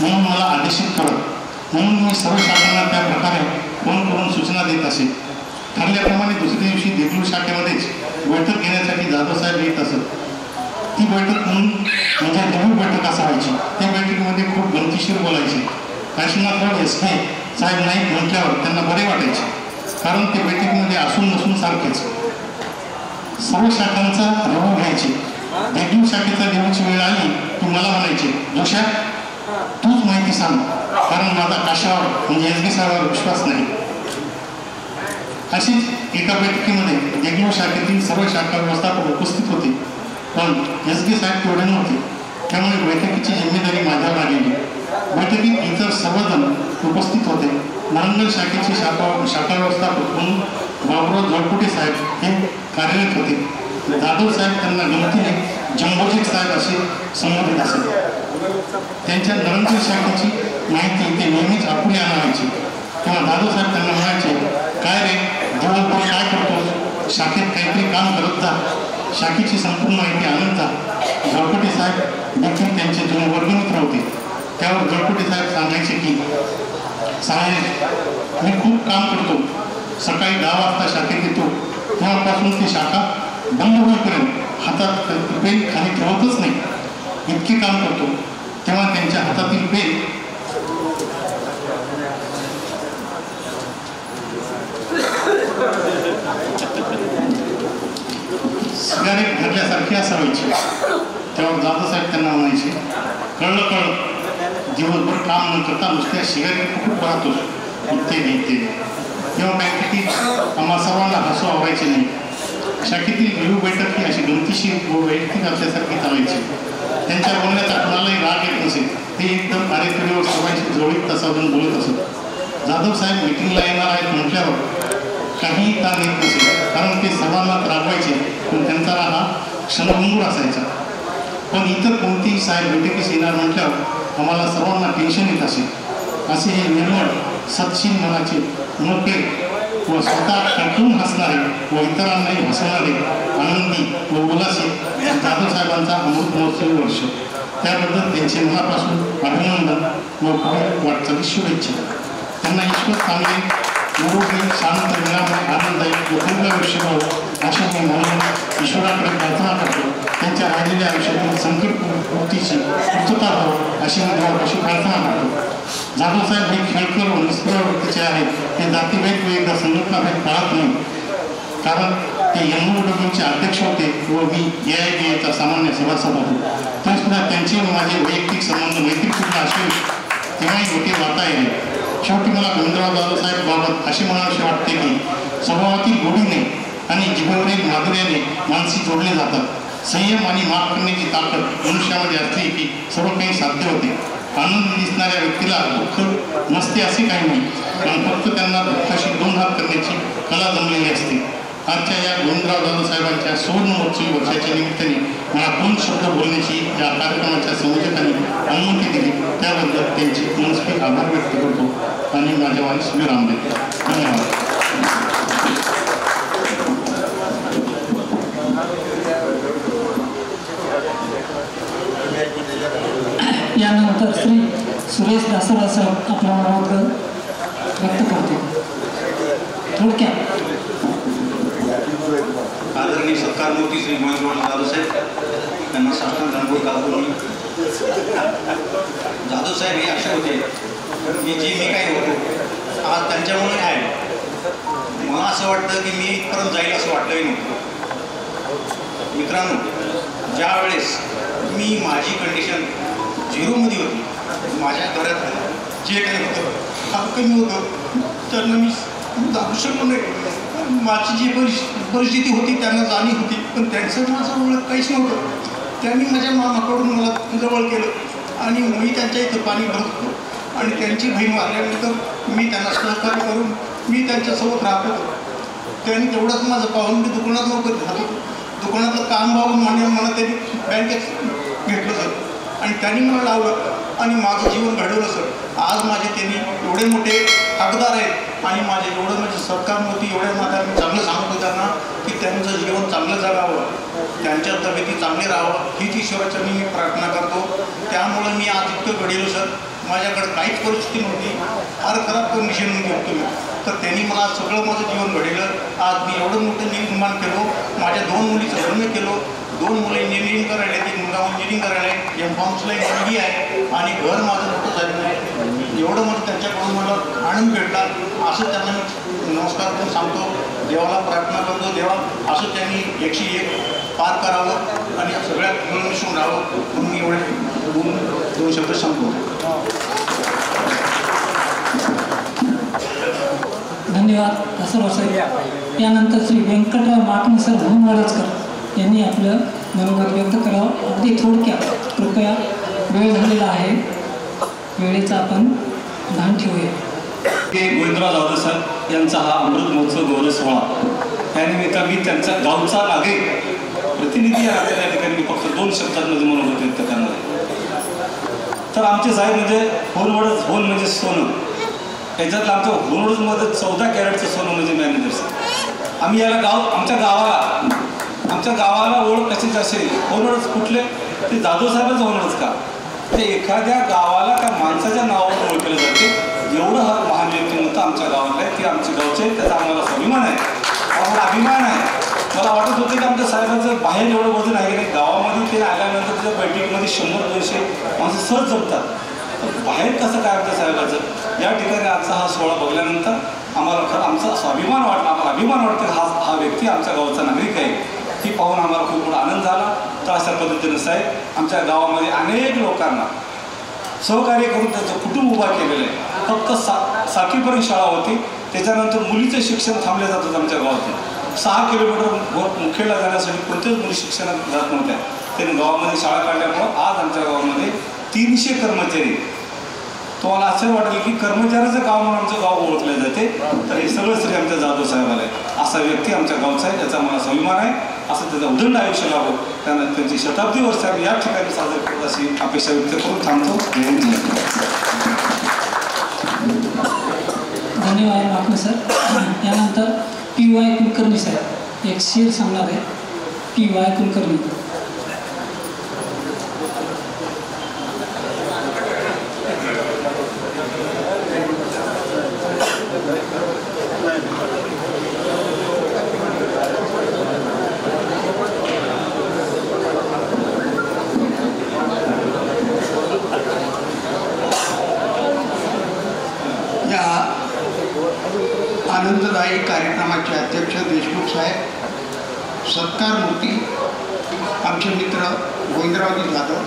म्हणून मला आदेशित करत. म्हणून मी सर्व शाखांना त्या प्रकारे फोन करून सूचना देत असे. ठरल्याप्रमाणे दुसऱ्या दिवशी देगलूर शाखेमध्येच बैठक घेण्यासाठी जाधव साहेब येत असत. ती बैठक म्हणून म्हणजे देगलूर बैठक असं व्हायची. त्या बैठकीमध्ये खूप गमतीशीर बोलायचे. काशीनाथराव SK साहेब नाईक म्हटल्यावर त्यांना बरे वाटायचे, कारण ते बैठकीमध्ये असून नसून सारखेच. सर्व शाखांचा रिव्ह्यू घ्यायचे. देगलूर शाखेचा रिव्ह्यूची वेळ आली की मला म्हणायचे, जोशा तूच माहिती सांग, कारण माझा काशावर म्हणजे SK साहेबांवर विश्वास नाही. अशीच एका बैठकीमध्ये देगलूर शाखेतील सर्व शाखा व्यवस्थापक उपस्थित होते, पण SK साहेब तेवढे नव्हते. त्यामुळे बैठकीची जिम्मेदारी माझ्यावर आलेली. बैठकीत इतर सर्वजण उपस्थित होते. नांदेड शाखेचे शाखा व्यवस्थापक म्हणून बाबुराव जळकुटे साहेब हे कार्यरत होते. जाधव साहेब त्यांना गमतीने जंबोजेट साहेब असे संबोधित असत. त्यांच्या नरंजन शाखेची माहिती ते नेहमीच आपुले आणायचे. तेव्हा जाधव साहेब त्यांना म्हणायचे, काय रे दिवसभर काय करतोस? शाखेत काहीतरी काम करत जा, शाखेची संपूर्ण माहिती आणत जा. जळकुटे साहेब देखील त्यांचे जुने वर्गमित्र होते. त्यावर जळकुटे साहेब सांगायचे की साहेब मी खूप काम करतो, सकाळी 10 वाजता शाखेत येतो, तेव्हापासून ती शाखा बंद होईपर्यंत हातात पेन खाली ठेवतच नाही, इतके काम करतो. तेव्हा त्यांच्या हातातील पेन सिगारेट धरल्यासारखी असावायची. तेव्हा जाधवसाहेब त्यांना म्हणायचे, कळलं दिवसभर काम न करता नुसत्या सिगारेट खूप राहतोस इत्यादी. तेव्हा बँकेतील आम्हा सर्वांना हसू आवरायचे नाही. शाखेतील रिव्ह्यू बैठक ही अशी गमतीशीर व वैयक्तिक असल्यासारखी चालायची. त्यांच्या बोलण्याचा कुणालाही राग येत नसे. ते एकदम कार्यक्रमावर सर्वांशी जवळीक तसावून बोलत असत. जाधव साहेब मिटिंगला येणार आहेत म्हटल्यावर काही ताण येत नसे, कारण ते सर्वांना रागवायचे, पण त्यांचा राग हा क्षणभंगूर असायचा. पण इतर कोणतेही साहेब बैठकीस येणार म्हटल्यावर आम्हाला सर्वांना टेन्शन येत असे. असे हे निर्मळ सत्शील मनाचे, मोठे व स्वतः कटून हसणारे व इतरांनाही हसवणारे, आनंदी व उल्हासी जाधव साहेबांचा अमृत महोत्सवी वर्ष. त्याबद्दल त्यांचे मनापासून अभिनंदन व पुढे वाटचालीस शुभेच्छा. त्यांना ईश्वर चांगले निरोगी शांत निरामय आनंददायी व दीर्घ आयुष्य असे मी म्हणून ईश्वराकडे प्रार्थना करतो. त्यांच्या राहिलेल्या आलेल्या आयुष्यातील संकटपूर्तीची पूर्तता व्हावी अशी देवापाशी प्रार्थना करतो. जाधवसाहेब हे खेळकर व निष्प्रह वृत्तीचे आहेत. ते जातीभेद व एकदा संघटनाभेद पाळत नाही, कारण ते MOWचे अध्यक्ष होते व मी AIBAचा सामान्य सभासद होतो. तरीसुद्धा त्यांचे व माझे वैयक्तिक संबंध मैत्रीपूर्ण असेल तेव्हाही होते वाता येईल. शेवटी मला गोविंदराव जाधवसाहेब बाबत असे म्हणावेसे वाटते की स्वभावातील गोडीने आणि जिभेवरील माधुर्याने माणसे जोडले जातात. संयम आणि माफ करण्याची ताकद मनुष्यामध्ये असली की सर्व काही साध्य होते. आनंद दिसणाऱ्या व्यक्तीला दुःख नसते असे काही नाही, पण फक्त त्यांना दुःखाशी दोन हात करण्याची कला जमलेली असते. आजच्या या गोविंदराव जाधवसाहेबांच्या सुवर्ण महोत्सवी वर्षाच्या निमित्ताने मला 2 शब्द बोलण्याची या कार्यक्रमाच्या संयोजकांनी अनुमती दिली, त्याबद्दल त्यांचे मनस्वी आभार व्यक्त करतो आणि माझ्या वाणीस विराम देतो. धन्यवाद. यानंतर श्री सुरेश दासरा साहेब आपला मनोगत व्यक्त करते. थोडक्यात आदरणीय सत्कारमूर्ती श्री गोविंदराव जाधवसाहेब यांना साष्टांग दंडवत घालून जाधवसाहेब हे असे होते की मी काही होतो आज त्यांच्यामुळे आहे. मला असं वाटतं की मी इथपर्यंत जाईल असं वाटलंही नव्हतं. मित्रांनो, ज्या वेळेस मी माझी कंडिशन 0मध्ये होती, माझ्या घरात जे काही होतं फार कमी होतं, त्यांना मी दाखवू शकलो नाही. माझी जी परिस्थिती होती त्यांना जाणीव होती, पण त्यांचं माझं ओळख काहीच नव्हतं. त्यांनी माझ्या मामाकडून मला जवळ केलं आणि मी त्यांच्या इथं पाणी भरत होतो आणि त्यांची बहीण वारल्यानंतर मी त्यांना सहकार्य करून मी त्यांच्यासोबत राहत होतो. त्यांनी तेवढंच माझं पाहून मी दुकानात नोकरी राहत होतो. दुकानातलं काम पाहून मला त्यांनी बँकेत घेतलं सर आणि त्यांनी मला लावलं आणि माझं जीवन घडवलं सर. आज माझे त्यांनी एवढे मोठे हकदार आहेत आणि माझे एवढं म्हणजे सत्कारमूर्ती एवढ्या माता मी चांगलं सांगतो त्यांना की त्यांचं जीवन चांगलं जगावं, त्यांच्या तब्येती चांगली राहावं हीच ईश्वराच्या मी प्रार्थना करतो. त्यामुळं मी आज इतकं घडवलं सर. माझ्याकडे काहीच परिस्थिती नव्हती, फार खराब कंडिशनमध्ये होतो मी, तर त्यांनी मला सगळं माझं जीवन घडवलं. आज मी एवढं मोठं निर्माण केलो. माझ्या 2 मुलीचं लग्न केलो. 2 मुलं इंजिनिअरिंग करायला, 1 मुलगा इंजिनिअरिंग करायला आहे, M.Pharmला एक मुलगी आहे आणि घर माझं मोठं झालेलं आहे. एवढं मला त्यांच्याकडून मला आनंद भेटला. असं त्यांना मी नमस्कार करून सांगतो, देवाला प्रार्थना करतो, देवा असं त्यांनी 101 पार करावं आणि सगळ्यात मिळून मिसळून राहावं म्हणून मी एवढे 2 शब्द सांगतो. धन्यवाद दासरा साहेब. यानंतर श्री व्यंकटराव माकणे सर भूमवाडजकर यांनी आपलं मनोगत व्यक्त करावं. अगदी थोडक्यात, कृपया. वेळ झालेला आहे, वेळेचा आपण भान ठेवूया. गोविंदराव जाधवसाहेब यांचा हा अमृत महोत्सव गौरव सोहळा, त्यानिमित्त मी त्यांचा गावचा नागरिक प्रतिनिधी आहे. त्या ठिकाणी मी फक्त 2 शब्दांमध्ये मनोगत व्यक्त करणार आहे. तर आमचे साहेब म्हणजे होल म्हणजे सोनं, याच्यातलं आमच्या होलवडजमध्ये 14 कॅरेटचं सोनं म्हणजे मॅनेजर. आम्ही याला आमच्या गावाला ओळख कशीच असेल, होलवडच कुठले ते जाधवसाहेबच होलवडच का, ते एखाद्या गावाला त्या माणसाच्या नावावर ओळखलं जाते. एवढं हा महान व्यक्तिमत्व आमच्या गावाला आहे, ते आमचे गावचे, त्याचा आम्हाला स्वाभिमान आहे, आम्हाला अभिमान आहे. मला वाटत होतं की आमच्या साहेबांचं बाहेर एवढं वजन आहे की नाही, गावामध्ये ते आल्यानंतर त्याच्या बैठकीमध्ये 100-200 माणसं सहज जमतात, बाहेर कसं काय आमच्या साहेबाचं. या ठिकाणी आजचा हा सोहळा बघल्यानंतर आम्हाला खरं आमचा स्वाभिमान वाटला, आम्हाला अभिमान वाटतं हा व्यक्ती आमच्या गावचा नागरिक आहे. ही पाहून आम्हाला खूप मोठा आनंद झाला. तर अशा पद्धतीनं साहेब आमच्या गावामध्ये अनेक लोकांना सहकार्य करून त्याचं कुटुंब उभा केलेलं आहे. फक्त 7वीपर्यंत शाळा होती, त्याच्यानंतर मुलीचं शिक्षण थांबलं जातं आमच्या गावातून. 6 किलोमीटर मुखेडला जाण्यासाठी कोणत्याच मुली शिक्षणात जात नव्हत्या. त्यांनी गावामध्ये शाळा काढल्यामुळं आज आमच्या गावामध्ये 300 कर्मचारी. तुम्हाला आश्चर्य वाटेल की कर्मचाऱ्याचं गाव म्हणून आमचं गाव ओळखले जाते. तर हे सगळं श्री आमच्या जाधव साहेबाला आहे. असा व्यक्ती आमच्या गावचा आहे, त्याचा मला स्वाभिमान आहे. असं त्याचं उदंड आयुष्य लाभो, त्यांना त्यांची शताब्दी वर्ष या ठिकाणी साजरी करत अशी अपेक्षा व्यक्त करून थांबतो. धन्यवाद माकणे सर. यानंतर PY कुलकर्णी साहेब एक शेर सांगणार आहे. PY कुलकर्णी. आजच्या कार्यक्रमाचे अध्यक्ष देशमुख साहेब, सत्कारमूर्ती आमचे मित्र गोविंदरावजी जाधव,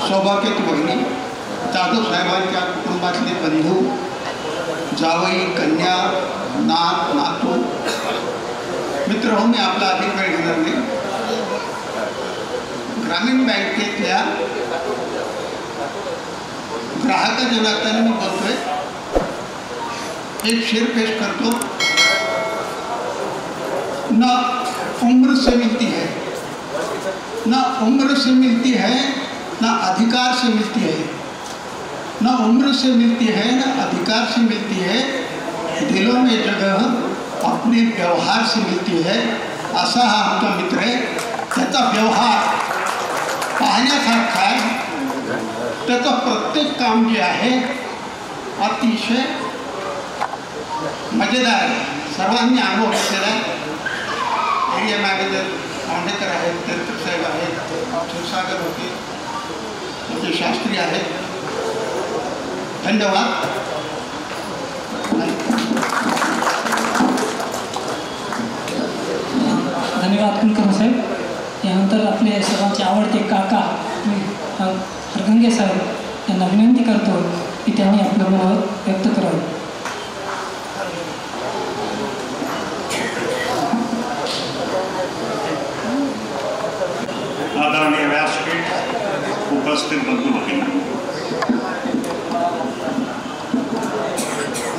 सौभाग्यवती बहिणी, जाधव साहेबांच्या कुटुंबातले बंधू, जावई, कन्या, नात, नातू, मित्र हो, मी आपला अधिक वेळ घेणार नाही. ग्रामीण बँकेतल्या ग्राहकाच्या नात्याने मी बोलतोय. एक शेर पेश करतो. ना उम्र से मिलती है, ना उम्र से मिलती है, ना अधिकार से मिलती है, ना उम्र से मिलती है, ना अधिकार से मिलती है, दिलों में जगह अपने व्यवहार से मिलती है. असा हा आमचा मित्र आहे. त्याचा व्यवहार पाहण्यासारखा आहे. त्याचं प्रत्येक काम जे आहे अतिशय मजेदार आहे. सर्वांनी अनुभव घेतलेला आहे. एरिया मॅनेजर औंढेकर आहेत, तेलकर साहेब आहेत, क्षीरसागर होते, म्हणजे शास्त्री आहेत. धन्यवाद. धन्यवाद कुलकर्णी साहेब. यानंतर आपले सर्वांचे आवडते काका हरगंगे साहेब यांना विनंती करतो की त्यांनी आपलं मत व्यक्त करावं. आदरणीय व्यासपीठ, उपस्थित बंधू भगिनी,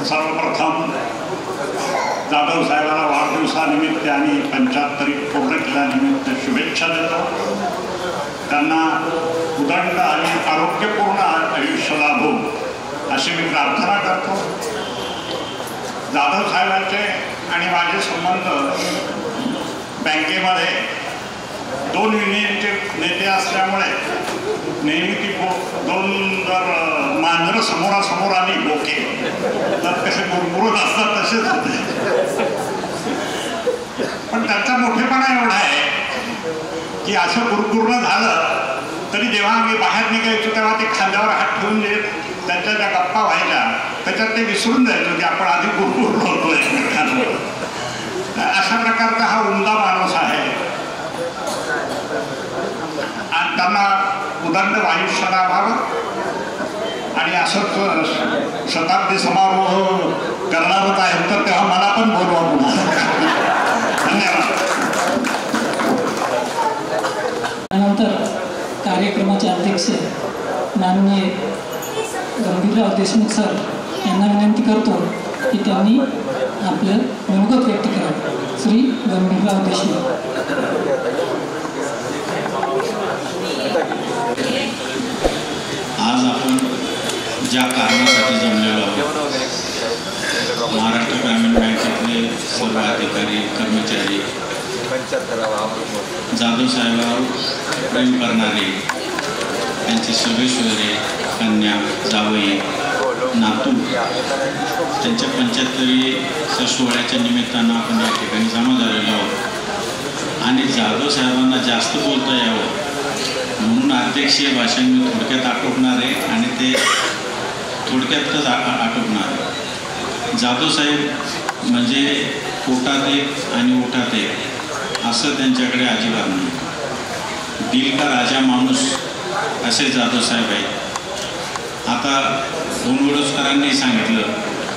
सर्वप्रथम जाधव साहेबांना वाढदिवसानिमित्त आणि 75 पूर्ण केल्यानिमित्त शुभेच्छा देतो. त्यांना उदंड आणि आरोग्यपूर्ण आयुष्य लाभो अशी मी प्रार्थना करतो. जाधव साहेबांचे आणि माझे संबंध बँकेमध्ये 2 युनियनचे नेते असल्यामुळे नेहमी ती दोन जर मांजरं समोरासमोर आली बोके तर कसे गुरगुरून असतात तसेच होते. पण त्याचा मोठेपणा एवढा आहे की असं गुरगुरणं झालं तरी जेव्हा आम्ही बाहेर निघायचो तेव्हा ते खांद्यावर हात ठेवून जे त्यांच्या ज्या गप्पा व्हायच्या त्याच्यात ते विसरून जायचो की आपण आधी गुरगुरलो होतो एकमेकांवर. अशा प्रकारचा हा उमदा माणूस आहे आणि त्यांना उदंड आयुष्य लाभावं आणि असंच शताब्दी समारोह करणारच आहेत तर तेव्हा मला पण बोलवा पुन्हा. धन्यवाद. त्यानंतर कार्यक्रमाचे अध्यक्ष माननीय गंभीरराव देशमुख सर यांना विनंती करतो की त्यांनी आपलं मनोगत व्यक्त करावं. श्री गंभीरराव देशमुख. आज आपण ज्या कारणासाठी जमलेलो आहोत, महाराष्ट्र ग्रामीण बँकेतले सर्व अधिकारी कर्मचारी, जाधव साहेबांवर प्रेम करणारे, त्यांचे सर्वेश्वरे, कन्या, जावई, नातू, त्यांच्या 75व्या सोहळ्याच्या निमित्तानं आपण या ठिकाणी जमा झालेलो आहोत. आणि जाधव साहेबांना जास्त बोलता यावं म्हणून अध्यक्षीय भाषण मी थोडक्यात आटोपणार आहे आणि ते थोडक्यातच आटोपणार आहे. जाधव साहेब म्हणजे पोटात एक आणि ओठात एक असं त्यांच्याकडे अजिबात नाही. दिल का राजा माणूस असे जाधव साहेब आहेत. आता वडोदकरांनी सांगितलं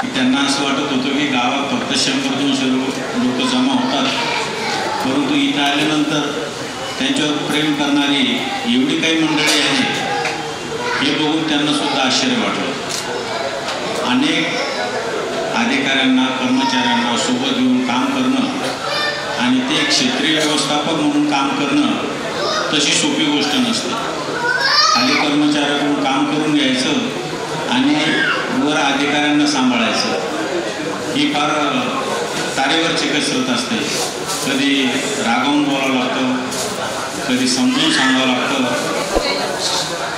की त्यांना असं वाटत होतं की गावात फक्त 100-200 लोक जमा होतात, परंतु इथं आल्यानंतर त्यांच्यावर प्रेम करणारी एवढी काही मंडळी आहे हे बघून त्यांना सुद्धा आश्चर्य वाटलं. अनेक अधिकाऱ्यांना, कर्मचाऱ्यांना सोबत घेऊन काम करणं आणि ते क्षेत्रीय व्यवस्थापक म्हणून काम करणं तशी सोपी गोष्ट नसते. खाली कर्मचाऱ्याकडून काम करून घ्यायचं आणि वर अधिकाऱ्यांना सांभाळायचं ही फार तारेवरची कसरत असते. कधी रागावून बोलावं लागतं, कधी समजून सांगावं लागतं.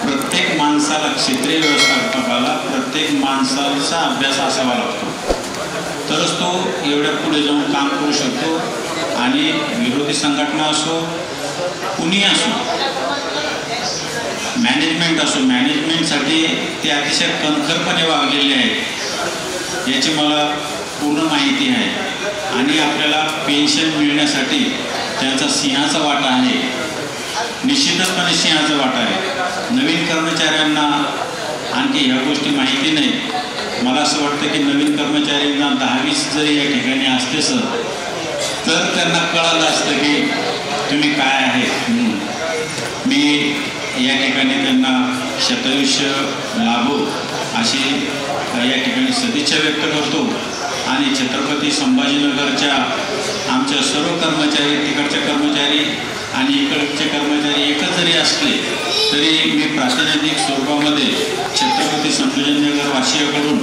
प्रत्येक माणसाला, क्षेत्रीय व्यवस्थापकाला प्रत्येक माणसाचा अभ्यास असावा लागतो, तरच तो एवढ्या पुढे जाऊन काम करू शकतो. आणि विरोधी संघटना असो, कुणी असो, मॅनेजमेंट असो, मॅनेजमेंटसाठी ते अतिशय कणखरपणे वागलेले आहेत याची मला पूर्ण माहिती आहे आणि आपल्याला पेन्शन मिळण्यासाठी त्यांचा सिंहाचा वाटा आहे, निश्चितचपणे सिंहाचा वाटा आहे. नवीन कर्मचाऱ्यांना आणखी ह्या गोष्टी माहिती नाही. मला असं वाटतं की नवीन कर्मचाऱ्यांना 10-20 जरी या ठिकाणी असते सर तर त्यांना कळालं असतं की तुम्ही काय आहे म्हणून. मी या ठिकाणी त्यांना शतायुष्य लाभो अशी या ठिकाणी सदिच्छा व्यक्त करतो आणि छत्रपती संभाजीनगरच्या आमच्या सर्व कर्मचारी, तिकडचे कर्मचारी आणि इकडचे कर्मचारी एकच जरी असले तरी मी प्रातिनिधिक स्वरूपामध्ये छत्रपती संभाजीनगर वासियाकडून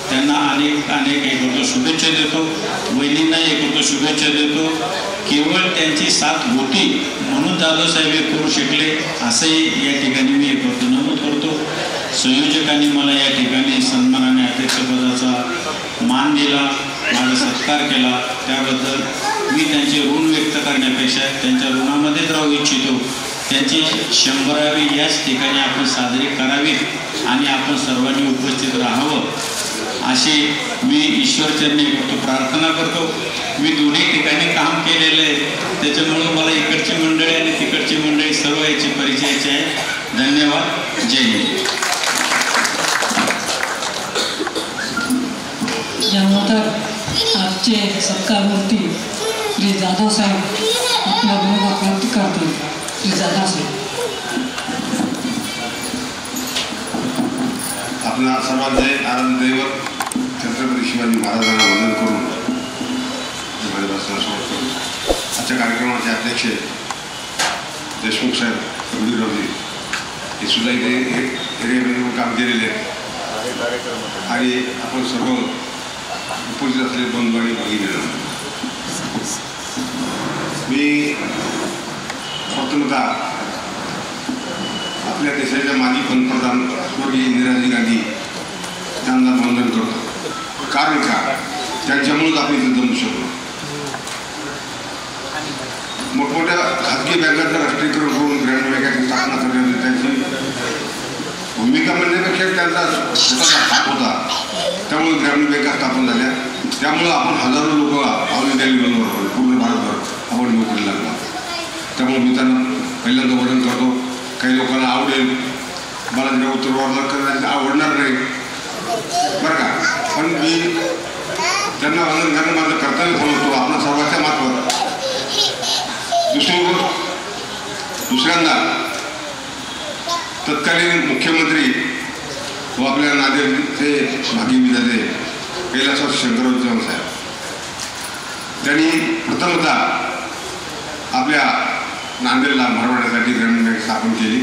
त्यांना अनेक एक होतो शुभेच्छा देतो, वहिनींना एक होतो शुभेच्छा देतो. केवळ त्यांची साथ होती म्हणून जाधवसाहेब हे करू शकले असंही या ठिकाणी मी एक होतो नमूद करतो. संयोजकांनी मला या ठिकाणी सन्मानाने अध्यक्षपदाचा मान दिला, माझा सत्कार केला, त्याबद्दल मी त्यांचे ऋण व्यक्त करण्यापेक्षा त्यांच्या ऋणामध्येच राहू इच्छितो. त्यांची 100वी याच ठिकाणी आपण साजरी करावी आणि आपण सर्वांनी उपस्थित राहावं अशी मी ईश्वरचरणी करतो, प्रार्थना करतो. मी दोन्ही ठिकाणी काम केलेलं आहे, त्याच्यामुळं मला इकडची मंडळी आणि तिकडची मंडळी सर्व याची परिचयाची आहे. धन्यवाद. जय हिंद. यानंतर आजचे सत्कारमूर्ती श्री जाधवसाहेब आपल्या विनोद व्यक्त करतील. श्री जाधवसाहेब. आपल्या सर्वांचे आनंद दैवत छत्रपती शिवाजी महाराजांना वंदन करून आजच्या कार्यक्रमाचे अध्यक्ष देशमुख साहेब गंभीररावजी हे सुद्धा इथे एरियामध्ये काम केलेले आहेत आणि आपण सर्व उपस्थित असलेले बंधू आणि भगिनी, मी प्रथमतः आपल्या देशाच्या माजी पंतप्रधान स्वर्गीय इंदिराजी गांधी त्यांना वंदन करतो. कारण का त्यांच्यामुळेच आपण इथे जमू शकलो. मोठमोठ्या खाजगी बँकांचं राष्ट्रीयकरण करून ग्रामीण बँकांची स्थापना करण्याची त्यांची भूमिका म्हणण्यापेक्षा त्यांचा स्वतःचा हात होता, त्यामुळे ग्रामीण बँका स्थापन झाल्या. त्यामुळं आपण हजारो लोक ऑल इंडिया लेवलवर पूर्ण भारतभर आपण नोकरी लागला. त्यामुळे मी त्यांना पहिल्यांदा वंदन करतो. काही लोकांना आवडेल, मला तिला उत्तरवर्णन करण्याची आवडणार नाही बरं का, पण मी त्यांना वंदन करणं माझं कर्तव्य समजतो आपल्या सर्वांच्या मार्फत. दुसरी गोष्ट, दुसऱ्यांदा तत्कालीन मुख्यमंत्री व आपल्या नांदेडचे भागी विधाते कैलासवासी शंकरराव चव्हाण साहेब त्यांनी प्रथमतः आपल्या नांदेडला भरवण्यासाठी ग्रामीण बँक स्थापन केली.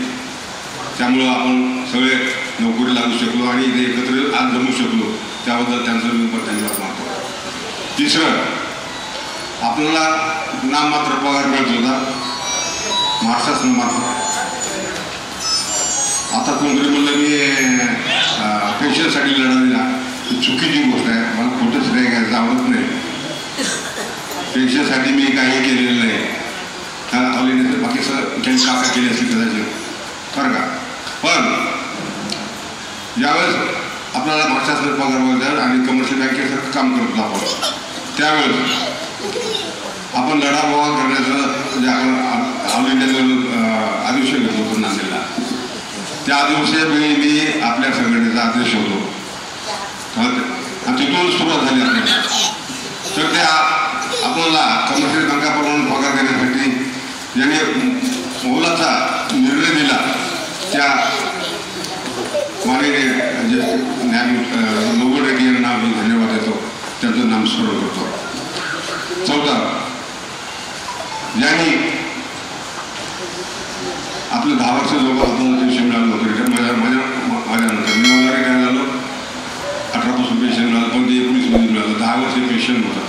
त्यामुळं आपण सगळे नोकरी लागू शकलो आणि इथे एकत्र आज जमू शकलो, त्याबद्दल त्यांचा मी पण धन्यवाद मानतो. तिसरं, आपल्याला नाममात्र पगार मिळत होता महाराष्ट्रात. आता कोणतरी म्हणलं मी पेन्शनसाठी लढा दिला, ही चुकीची गोष्ट आहे. मला खोटं श्रेय घ्यायचं आवडत नाही. पेन्शनसाठी मी काही केलेलं नाही. बाकी काही काका केली असली कदाचित बरं का, पण ज्यावेळेस आपल्याला महाराष्ट्रात पगार वगैरे आणि कमर्शियल बँकेसारखं काम करतो आपण, त्यावेळेस आपण लढाबोळा करण्याचं जे आपण ऑल इंडिया लेवल अधिवेशन घेतलं होतं नांदेडला, त्या अधिवेशनावेळी मी आपल्या संघटनेचा अध्यक्ष होतो आणि तिथून सुरुवात झाली आपल्याला. तर त्या आपल्याला कमर्शियल बँकाप्रमाणे पगार देण्यासाठी ज्याने मोलाचा निर्णय दिला त्या माननीय नव्वद रेड्डी यांना मी धन्यवाद देतो, त्यांचं नाम स्मरण करतो. चौथा, ज्यांनी आपलं 10 वर्ष जवळ आपण पेन्शन मिळालं होतं. माझ्यानंतर मी 9 रिटायर झालो, 18 पासून पेन्शन मिळालं, पण ते 19 मध्ये मिळालं. 10 वर्ष पेन्शन होतं.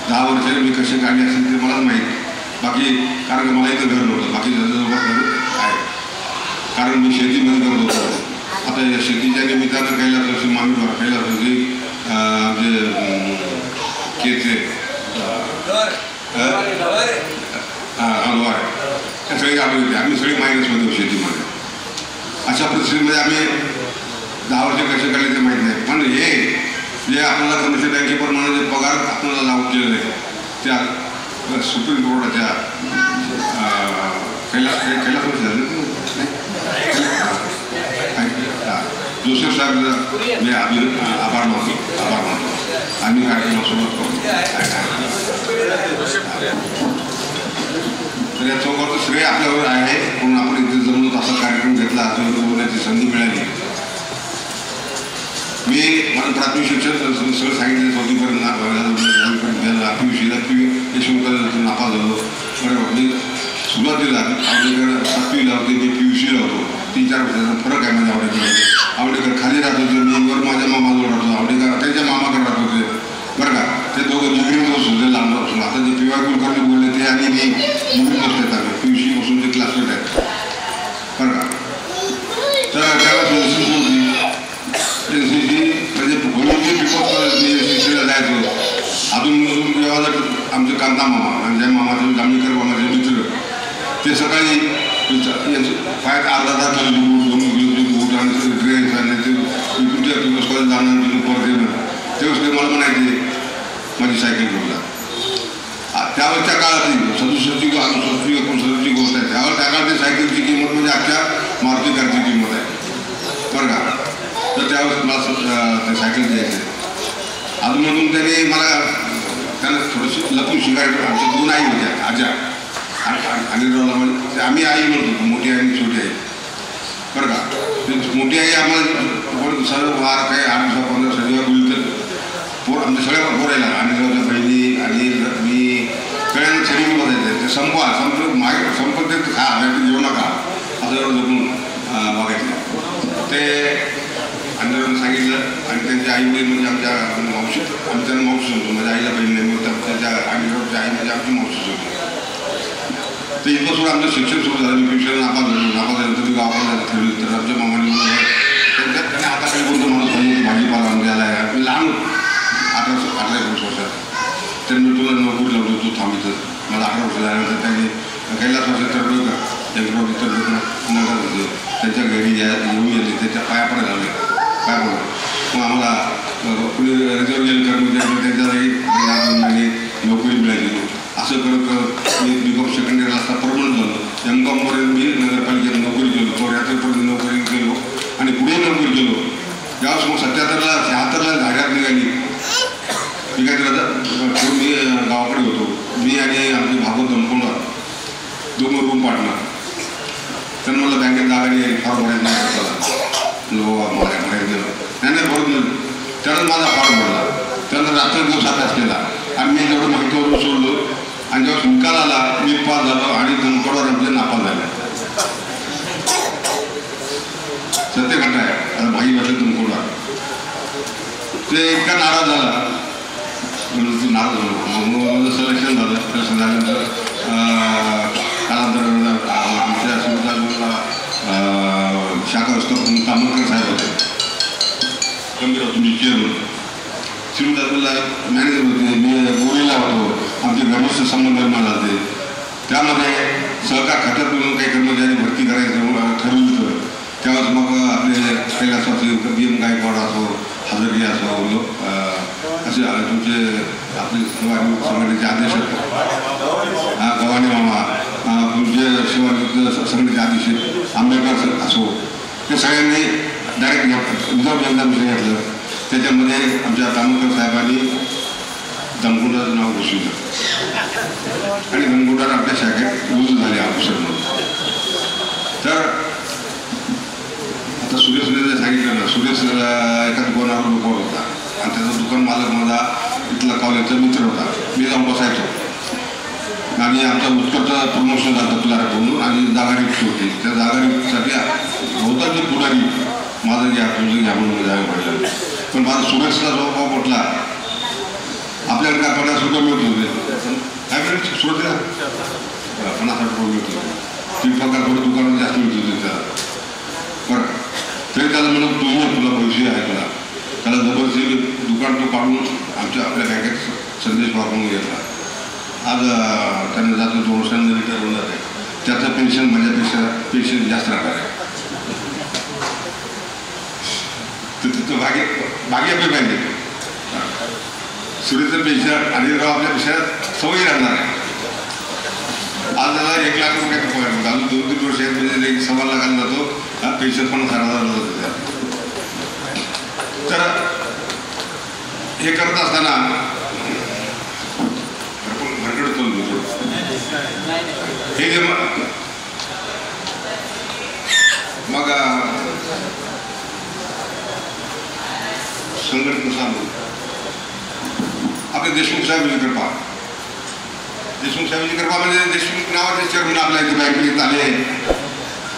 10 वर्षाने मी कसे काढले असेल ते मलाच माहीत. बाकी कारण मला इथं घर नव्हतं, बाकी जवळजवळ घर आहे कारण मी शेतीमध्ये करत होतो. आता या शेतीच्या निमित्तानं कैलास मामी कैलास आमचे केचे हलवार त्या सगळे आम्ही होते. आम्ही सगळे मायनसमध्ये होतो शेतीमध्ये. अशा परिस्थितीमध्ये आम्ही 10 वर्ष कसे काढले ते माहीत नाही. पण हे जे आपल्याला कमिशन बँकेप्रमाणे जे पगार आपल्याला लागू केलेले आहे त्या सुप्रीम कोर्टाच्या जोसेफ साहेब मी आभार मानतो आम्ही कार्यक्रमासोबत करतो. तर या चौकाचं श्रेय आपल्यावर आहे म्हणून आपण इथे जमून असा कार्यक्रम घेतला बोलण्याची संधी मिळाली. मी मला प्राथमिक शिक्षण सगळं सांगितलं चौथीपर्यंत PUCला यशवंत नापास झालो. बरोबर मी सुरुवातीला आवडेकर 7वीला होते मी PUCला होतो. 3-4 वर्षाचा फरक आहे माझ्या आवडेकर खाली राहत होते मी वर माझ्या मामाजवळ राहतो. आवडेकर त्यांच्या मामाकडे राहत होते बरं का. ते दोघं डिग्रीमध्ये होते लांब बसून. आता जे PY कुलकर्णी बोलले ते आणि मी डिग्री बसतात आम्ही PUC बसून ते क्लासमेट आहेत बरं का. तर त्यावेळेस NCC म्हणजे भोईची NCCला जायचो. अजून जेव्हा जर आमचे कांता मामा आणि ज्या मामाचे जांभेकर मामाचे मित्र ते सकाळी पायात अर्धा किलो बूट आणि ड्रेस आणि ते तुमच्या कॉलेज जाणं तिथून परत येणं तेव्हाच ते मला म्हणायचे माझी सायकल घेऊन जा. त्यावेळेच्या काळातली 67ची 69ची गोष्ट आहे. त्यावेळेस त्या काळात सायकलची किंमत म्हणजे आजच्या मारुती कारची किंमत आहे बरं का. तर त्यावेळेस मला ते सायकल द्यायचे. अजूनमधून त्यांना थोडंसं लपून शिकायचं. आमच्या 2 आई होत्या आज्या अनिलरावला म्हणजे आम्ही आई म्हणतो मोठी आई आणि छोटी आई बरं का. मोठी आई आम्हाला सर्व वार काही 8 दिवसा 15 दिवस बोलतं आमच्या सगळ्या पोरायला अनिलरावच्या बहिणी आणि मी सगळ्यांना शरीर बघायचं ते संपत ते खा जेवू नका असं एवढं जपून बघायचं. ते अनिलरावने सांगितलं आणि त्यांच्या आई वडील म्हणजे आमच्या मावशी आम्ही त्यांना मावशी होतो. माझ्या आईला बहीण नाही त्यांच्या अनिलरावच्या आई म्हणजे आमची मावशीच होती. तर इथं सुद्धा आमचं शिक्षण सुरू झालं. मी ट्युशन नापास झाल्यानंतर मी गावाला ठेवली. तर आमच्या मामाने त्यांनी हाताखाली कोणतं माणूस पाहिजे भाजीपाला म्हणजे आला आहे. मी लहान 18-19 वर्षात त्यांनी तुला नोकरी लावली तू थांबितच. मला 18 वर्ष झाल्यानंतर त्यांनी कैलास वर्ष तर्फेकर यंत्रवादी तर्फेकर नगर होते त्यांच्या घरी येऊन गेले. त्याच्या पाया पडायला लावले काय बोलतो. मग आम्हाला कुणी रिझर्व कर्मचारी त्यांच्या जागी नोकरी मिळाली. असं करत मी B.Com सेकंड इयरला असता परमनंट झालो. M.Com पर्यंत मी नगरपालिकेत नोकरी केलो. 74पर्यंत नोकरी केलो आणि पुढे नोकरी केलो. त्यावेळेस मग 77ला 76ला जाहिरात निघाली. मी काय केलं मी गावाकडे होतो. मी आणि आमचे भागवत दमकोंडा 2 रूम पार्टनर. त्यांना मला बँकेत जागा नाही फॉर्म भरायचं नाही बरोबर. त्यानंतर माझा फॉर्म भरला. त्यानंतर रात्र दिवस अभ्यास केला आणि मी जेवढं माहितीवर सोडलो आणि जेव्हा निकाल आला मी पास झालो आणि दमकोडावर आमचे नापास झाले. सत्य घटना आहे. आता भाई बसले दमकोडा ते इतका नाराज झाला नाराज झालो. म्हणून माझं सिलेक्शन झालं. सिलेक्शन झाल्यानंतर कालांतर आमच्या शिवदाला शाखा असतो तांबरकर साहेब होते गंभीर होतो. मी चेअरमन शिवदाला मॅनेजर होते. मी गोळीला होतो. आमचे घनिष्ठ संबंध निर्माण झाले. त्यामध्ये सहकार खात्यात म्हणून काही कर्मचारी भरती करायचं ठरवलं होतं. त्यावेळेस मग आपले कैलास असो BM गायकवाड असो हजरी असो असे तुमचे आपले संघटनेचे अध्यक्ष गव्हाणे मामा तुमचे सेवानिवृत्त संघटनेचे अध्यक्ष आंबेडकर असो ते सगळ्यांनी डायरेक्ट विदाऊट एक्झामिनेशन घेतलं. त्याच्यामध्ये आमच्या तांबेकर साहेबांनी दमकोडाचं नाव घोषवलं आणि दमकोडाला आपल्या शाखेत रुजू झाले ऑफिसर म्हणून. तर आता सुरेशने सांगितलं ना सुरेश एका दुकानावर लोकवर होता आणि त्याचा दुकान मालक माझा इथला कॉलेजचा मित्र होता. मी जाऊन बसायचो आणि आमचा उत्कटचं प्रमोशन झालं क्लार्क म्हणून आणि जागा रिक्त होती. त्या जागा रिक्तसाठी बहुतांची पुढारी माझं घ्या तुझं घ्या म्हणून जागा पडलं. पण माझा सुरेशला स्वभाव म्हटला आपल्याकडे काय 50 रुपये मिळत होते काय मिळत सुरुवातीला 50-60 रुपये मिळत होते. ती पगार थोडं दुकानात जास्त मिळत होते त्याला. बरं तरी त्याला म्हणून तुला पैसे आहे त्याला जबरदस्ती दुकान तो काढून आपल्या बँकेत संदेश वापरून घेतला. आज त्यांना जातो 2 वर्षांनी रिटायर होऊन जाते. त्याचं पेन्शन माझ्यापेक्षा पेन्शन जास्त राहणार आहे. तर तिथं भाग्य आपली बँकेत सुरेंद्र पेन्शन आणि आपल्या पेक्षा सवयी राहणार आहे. आज त्याला 1 लाख रुपये पगार मिळतो. अजून 2-3 वर्ष म्हणजे 1.25 लाखाला जातो. पेन्शन 50,000 जातो. तर हे करत असताना हे जे मग संघटनेनुसार आपले देशमुख साहेबांची कृपा. देशमुख साहेबांची कृपा म्हणजे देशमुख नावाचे चेअरमन आपल्या इथे बँकेत आले.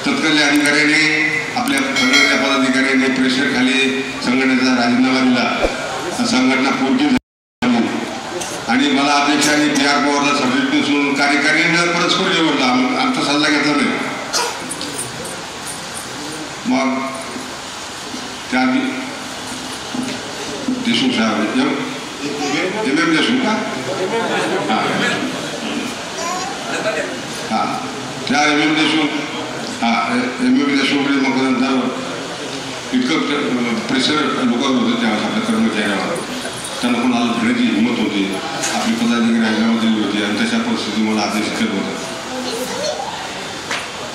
तत्कालीन अधिकाऱ्याने आपल्या संघटनेच्या पदाधिकाऱ्याने प्रेशर खाली संघटनेचा राजीनामा दिला. संघटना पूर्ण झाली आणि मला अध्यक्षांनी PR पवारला सबस्टिट्यूट नसून कार्यकारिणीनं परस्पर निवडला. आमचा सल्ला घेतला नाही. मग त्या देशमुख साहेब MM देशमुख का हां त्या MM देशमुख MM देशमुखकडे मग नंतर इतकं प्रेशर लोकांवर होतं त्यावेळेस आपल्या कर्मचाऱ्यावर. त्यांना कोणाला घेण्याची हिंमत होती. आपली पदाधिकारी राजीनामा दिली होती आणि तशा परिस्थितीत मला आदेश केलं होतं.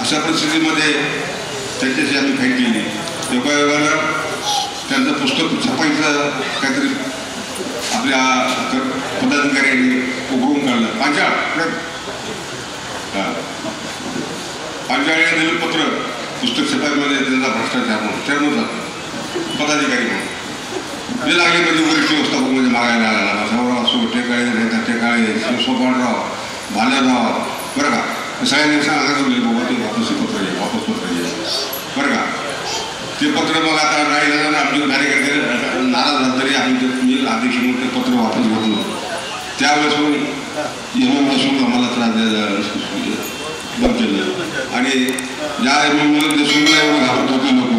अशा परिस्थितीमध्ये त्यांच्याशी आम्ही फाईट केली. योगायोगानं त्यांचं पुस्तक छापायचं काहीतरी आपल्या पदाधिकाऱ्यांनी उघडून काढलं. पांचाळीने दिलं पत्र पुस्तक छपाईमध्ये त्यांचा भ्रष्टाचार नव्हता पदाधिकारी म्हणून. जे लागले कधी वरिष्ठ व्यवस्थापक म्हणजे मागायला आला सौराव असो टेकाळे नेता टेकाळे सोपानराव भालेराव बरं का सगळ्यांनी सांगितलं बाबा ते वापस पत्र घे बरं का. ते पत्र मग आता नाही झालं आमचे कार्यकर्ते नाराज झाले तरी आम्ही मी अध्यक्ष म्हणून ते पत्र वापस घेतलं. त्यावेळेस MM देशमुख आम्हाला त्रास द्यायला बंद केलं आणि ज्या MM देशमुखला एवढं घाबरत होते लोक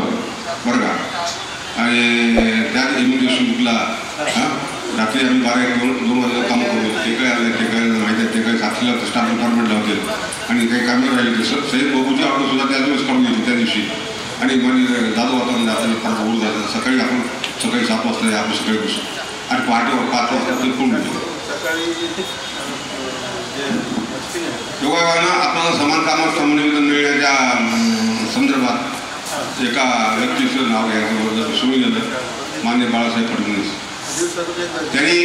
बरं का. आणि त्यात MM देशमुखला रात्री आम्ही 12-2 वाजता काम करतो. टेकाळे आले टेकाळे माहिती आहे टेकाळे साक्षीला स्टाफ डिपार्टमेंटला होते आणि काही कामं राहिले ते सैद बाबूची ऑर्डर सुद्धा त्या दिवस काढून घेतली त्या दिवशी. आणि म्हणजे जाधव वातावरण जाताना फार ओढ जातं. सकाळी आपण सकाळी 7 वाजता आपण सकाळी बसू आणि पहाटे 5 वाजता ते पूर्ण घेतो. योगायोगानं आपल्याला समान कामात समन्वय मिळण्याच्या संदर्भात एका व्यक्तीचं नाव घ्यायचं सुरू झालं. माननीय बाळासाहेब फडणवीस त्यांनी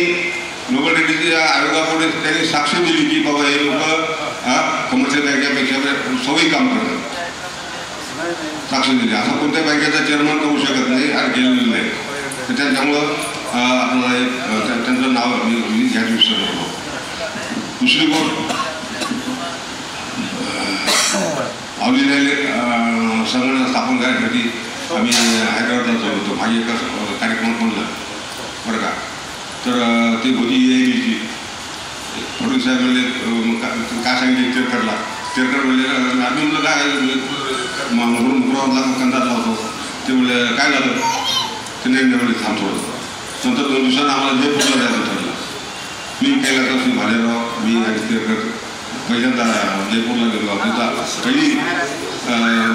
नोबेल रेड्डीच्या आयोगापुढे त्यांनी साक्ष दिली की बाबा हे लोक कमर्शियल बँकेपेक्षा सवयी काम करतात. साक्ष दिली. असं कोणत्या बँकेचा चेअरमन करू शकत नाही आणि केलेलं नाही. तर त्याच्यामुळं आपल्याला त्यांचं नाव मी घ्यायचं विसरलो. दुसरी गोष्ट आवलेले संघटना स्थापन करण्यासाठी आम्ही हैदराबादला जाऊ होतो. माझी एका कार्यक्रमात म्हणलं बरं का. तर ते होती EIBची फडणवीस साहेब म्हणले काय सांगितले तेरकरला. तेरकर म्हणले आम्ही म्हणलं काय मुकुराबादला कंदात लावतो. ते म्हणले काय झालं ते नाही म्हणले थांबतो. नंतर 2 दिवसांना आम्हाला जयपूरला जायचं ठरलं. मी कैलास श्री भालेराव मी आणि तेरकर पहिल्यांदा जयपूरला गेलो. तिथं पहिली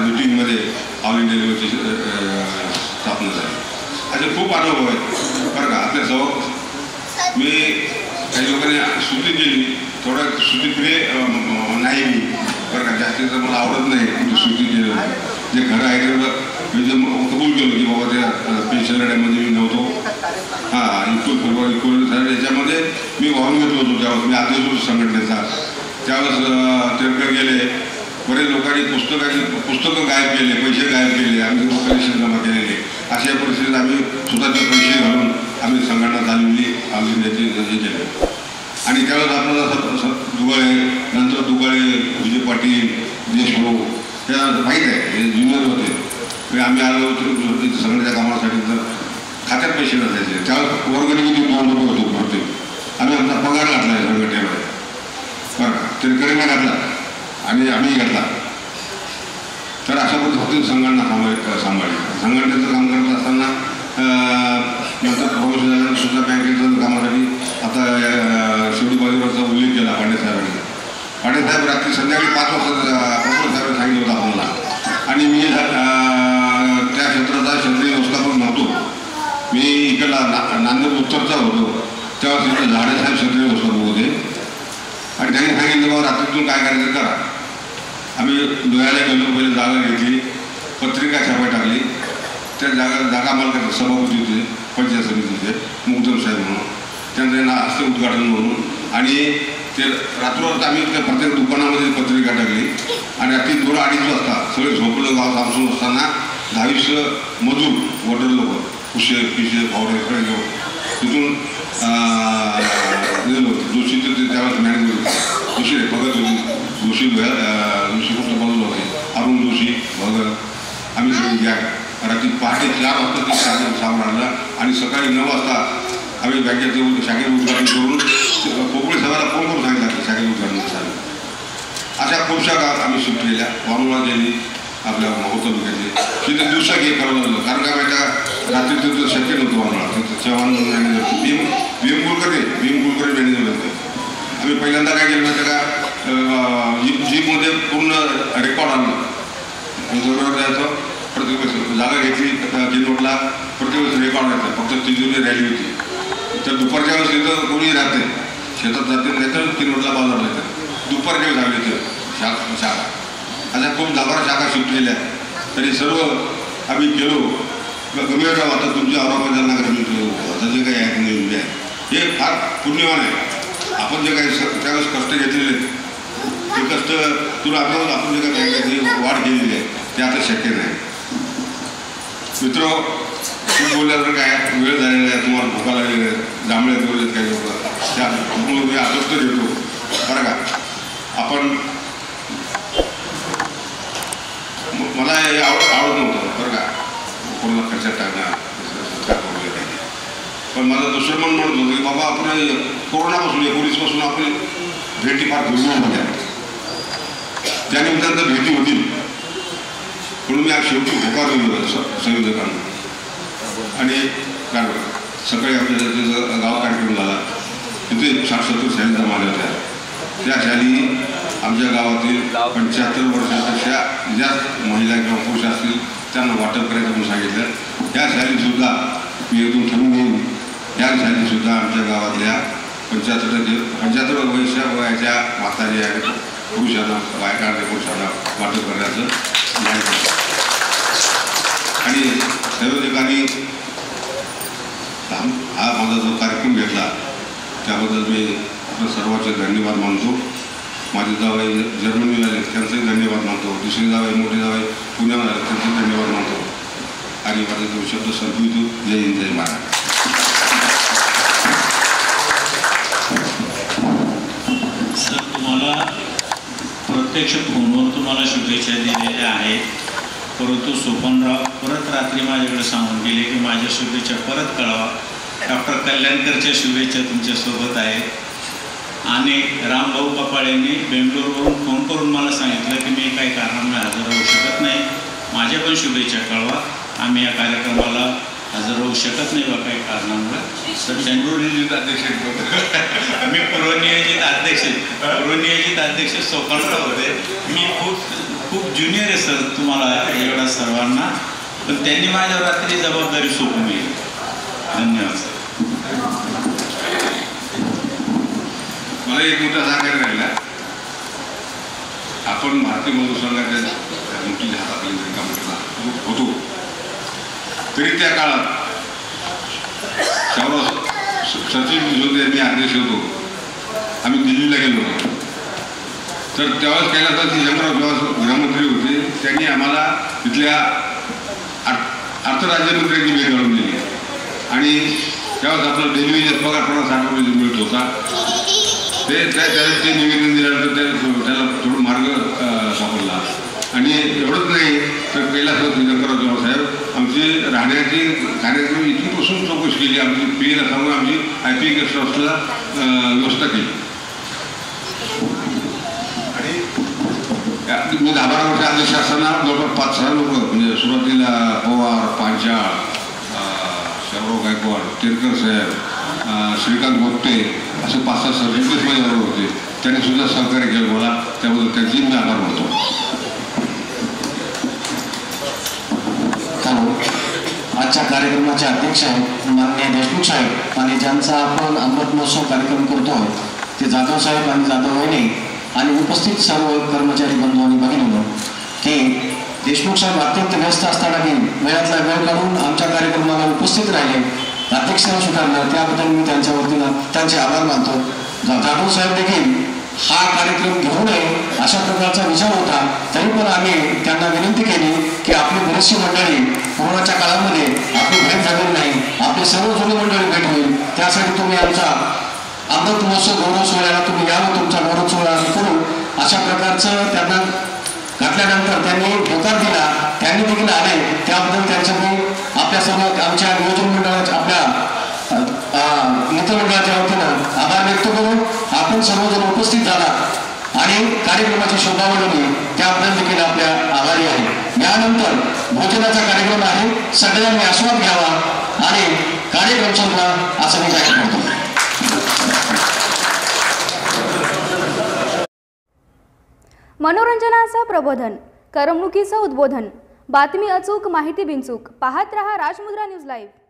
मिटिंगमध्ये ऑल इंडिया लेवलची स्थापना झाली. असे खूप अनुभव आहेत बरं का. आपल्याजवळ मी काही लोकांनी स्तुती केली. थोडं स्तुतीप्रिय नाही मी बरं का. जास्तीचं मला आवडत नाही स्तुती केलं. जे खरं आहे तेवढं मी जे कबूल केलं की बाबा त्या पेन्शन लढ्यामध्ये मी नव्हतो. इक्वल फुटबॉल इक्वल याच्यामध्ये मी वाहून घेतलो होतो. त्यावेळेस मी अध्यक्ष होतो संघटनेचा. त्यावेळेस तेरकर गेले. बरेच लोकांनी पुस्तकं गायब केले पैसे गायब केले. आम्ही कलेक्शन जमा केलेले. अशा परिस्थितीत आम्ही स्वतःचे पैसे घालून आम्ही संघटना चालवली आम्ही नेते हे केले. आणि त्यावेळेस आपल्याला दुगाळे नंतर दुगाळे विजय पाटील देशमुख त्या माहीत आहे हे ज्युनियर होते. आम्ही आलो होतो संघटनेच्या कामासाठी तर खात्यात पैसे नसायचे. त्यावेळेस वर्गणी किती 2 रुपये होतो प्रत्येक. आम्ही आमचा पगार घातला आहे संघटनेमध्ये बरं का. तेरकरीने घातला आणि आम्ही घातला. तर अशा पद्धतीने संघटना सांभाळली. संघटनेचं काम करत असताना नंतर प्रमोशन सुद्धा बँकेचं कामासाठी आता शेवटी बाजूवरचा उल्लेख केला पांडेसाहेबांनी. पांडेसाहेब रात्री संध्याकाळी 5 वाजता प्रमोद साहेबांनी सांगितलं होतं आपल्याला. आणि मी त्या क्षेत्राचा क्षेत्रीय व्यवस्थापक नव्हतो. मी इकडला नांदेड उत्तरचा होतो. तेव्हा तिथं झाडेसाहेब सत्रे बसवत होते आणि त्यांनी सांगितलं बाबा रात्रीतून काय करायचं करा. आम्ही डोळ्याला गेलो, पहिले जागा घेतली, पत्रिका छापाय टाकली. त्या जागा मालकाचे सभापती होते पंचायत समितीचे मुक्तम साहेब म्हणून, त्यांचं हस्ते उद्घाटन म्हणून. आणि ते रात्रभर आम्ही त्या प्रत्येक दुकानामध्ये पत्रिका टाकली आणि रात्री 2-2:30 वाजता सगळे झोपलं गाव सामसून असताना 10-20 मजूर वॉटर लोक कुशे पिशे फावडे सगळे घेऊन तिथून जोशीचे ते त्यावेळेस मॅनेजर जोशी भगत होती, जोशी कुठं बाजूला होते, अरुण जोशी भगत, आम्ही सगळी गॅग रात्री पहाटे 4 वाजता ते सामान आणलं आणि सकाळी 9 वाजता आम्ही बँकेचं शाखेचं उद्घाटन करून कोकणी सभाला फोन करून सांगितलं की शाखेचं उद्घाटन झालं. अशा खूप शाखा आम्ही शिफ्ट केल्या. वानुळा गेली आपल्या महोत्सव तालुक्यातली तिथे दिवसा घे करावं लागलं, कारण काय माहिती रात्री तिथं शक्य नव्हतं वानुळा. तिथं चव्हाण मॅनेजर भीम कुलकर्णी मॅनेजर होते. आम्ही पहिल्यांदा काय केलं माहिती का, जीपमध्ये पूर्ण रेकॉर्ड आणलं, जोरावर जायचं, प्रत्येक वेळेस जागा घेतली किनवटला, प्रत्येक वेळेस रेकॉर्ड घ्यायचं. फक्त तिजोरी रॅली होती. तर दुपारच्या वेळेस तिथं कोणी राहते, शेतात जाते, नाही तर किनवटला बाजारला येतात. दुपारच्या वेळेस आले तिथं शाखा अशा खूप 10-12 शाखा शिफ्ट केल्या. तरी सर्व आम्ही गेलो गंभीरराव, आता तुमच्या औरंगाबाद नगर आता जे काही आहे निवडले आहे हे फार पुण्यवान आहे. आपण जे काही त्यावेळेस कष्ट घेतलेले ते कष्ट तुला आपण जे काही वाढ केलेली आहे ते आता शक्य नाही. मित्र खूप बोलल्यानंतर काय वेळ झालेला आहे, तुम्हाला भूका लागलेल्या आहेत, जांभळे बोललेत काही लोक, त्यामुळे मी आसक्त घेतो बरं का. आपण मला हे आवडत नव्हतं बरं का, कोणाला खर्चात टाकणार काही, पण मला दुसरं मन म्हणत होतं की बाबा आपण कोरोनापासून 19पासून आपली भेटी फार दुर्मिळ होत्या, त्यानिमित्तानं भेटी होतील म्हणून मी आज शेवटी होकार दिलं संयोजकांना. आणि काय सकाळी आपल्याला गाव कार्यक्रम झाला, तिथे 60-70 शाली जमा आल्या होत्या. त्या शाली आमच्या गावातील 75 वर्षापेक्षा जास्त महिला किंवा पुरुष असतील त्यांना वाटप करायचं म्हणून सांगितलं. त्या शालीसुद्धा मी एकदम ठरवून घेईन, या शालीसुद्धा आमच्या गावातल्या 75 वयाच्या म्हातारी आणि पुरुषांना बायका आणि पुरुषांना वाटप करण्याचं न्याय केलं. आणि संयोजकांनी हा माझा जो कार्यक्रम घेतला त्याबद्दल मी आपल्या सर्वांचे धन्यवाद मानतो. माझे जावई जर्मनीला आले त्यांचंही धन्यवाद मानतो, दुसरे जावई मोठे जावई पुण्यावर आले त्यांचे धन्यवाद मानतो. आणि माझे 2 शब्द संपवितो. जय हिंद, जय महाराष्ट्र. सर, तुम्हाला प्रत्यक्ष फोनवर तुम्हाला शुभेच्छा दिलेल्या आहेत, परंतु सोपनराव परत रात्री माझ्याकडे सांगून गेले की माझ्या शुभेच्छा परत कळवा. डॉक्टर कल्याणकरच्या शुभेच्छा तुमच्यासोबत आहेत. आणि रामभाऊ कपाळेंनी बेंगलोरवरून फोन करून मला सांगितलं की मी काही कारणामुळे हजर राहू शकत नाही, माझ्या पण शुभेच्छा कळवा, आम्ही या कार्यक्रमाला हजर राहू शकत नाही बा काही कारणामुळे. तर नियोजित अध्यक्ष मी पूर्वनियोजित अध्यक्ष सोपनराव होते. मी खूप ज्युनियर आहे सर तुम्हाला एवढा सर्वांना, पण त्यांनी माझ्यावर रात्री जबाबदारी सोपून दिली. धन्यवाद सर. मला एक मुद्दा सांगायला राहिला. आपण भारतीय मजूर संघाच्या मोठी हाताखाली जरी काम केला होतो तरी त्या काळात शाहूराव सचिन जोशी मी अध्यक्ष होतो. आम्ही दिल्लीला गेलो होतो. तर त्यावेळेस कैलासदास शंकरराव जेव्हा गृहमंत्री होते त्यांनी आम्हाला तिथल्या अर्थराज्यमंत्र्यांची भेट घालून दिली आणि त्यावेळेस आपलं डेल्ली पगार 50-60 रुपये मिळत होता. ते निवेदन दिल्यानंतर त्याला थोडं मार्ग सापडला. आणि एवढंच नाही तर कैलासदास शंकरराव साहेब आमची राहण्याची खाण्याची इथूनपासून चौकशी केली. आमची पीला सांगून आमची IP गेस्ट हाऊसला व्यवस्था केली. आणि मी 10-12 वर्ष अध्यक्ष असताना जवळपास 5-6 लोक म्हणजे सुरुवातीला पवार, पांचाळ, शाहूराव गायकवाड, तेरकर साहेब, श्रीकांत गोपटे असे 5-6 सरचिटणीस माझ्याबरोबर होते. त्यांनी सुद्धा सहकार्य केलं मला, त्याबद्दल त्यांची मी आभार मानतो. हॅलो, आजच्या आजच्या कार्यक्रमाचे अध्यक्ष आहेत माननीय देशमुख साहेब आणि ज्यांचा आपण अमृत महोत्सव कार्यक्रम करतोय ते जाधव साहेब आणि जाधव वहिनी आणि उपस्थित सर्व कर्मचारी बंधू आणि भगिनींनो की देशमुख साहेब अत्यंत व्यस्त असतानाही वेळातला वेळ काढून आमच्या कार्यक्रमाला उपस्थित राहिले, अध्यक्षांना स्वीकारलं, त्याबद्दल मी त्यांच्या वतीनं त्यांचे आभार मानतो. जाधव साहेब देखील हा कार्यक्रम घेऊ नये अशा प्रकारचा विचार होता, तरी पण आम्ही त्यांना विनंती केली की आपली बरीचशी मंडळी कोरोनाच्या काळामध्ये आपली भेट झालेली नाही, आपली सर्व जुनी मंडळी भेट होईल, त्यासाठी तुम्ही आमचा अमृत महोत्सव गौरव सोहळ्याला तुम्ही यावं, तुमचा गौरव सोहळा करू अशा प्रकारचं त्यांना घातल्यानंतर त्यांनी होकार दिला. त्यांनी देखील आले, त्याबद्दल त्यांचं मी आपल्या सर्व आमच्या नियोजन मंडळाच्या आपल्या मित्रमंडळाच्या वतीनं आभार व्यक्त करून आपण सर्वजण उपस्थित झाला आणि कार्यक्रमाची शोभा वाढवली त्याबद्दल देखील आपल्या आभारी आहे. यानंतर भोजनाचा कार्यक्रम आहे, सगळ्यांनी आस्वाद घ्यावा आणि कार्यक्रम संपला असं मी जाहीर करतो. मनोरंजनाचं प्रबोधन, करमणुकीचं उद्बोधन, बातमी अचूक, माहिती बिनचूक. पाहत रहा राजमुद्रा न्यूज लाईव्ह.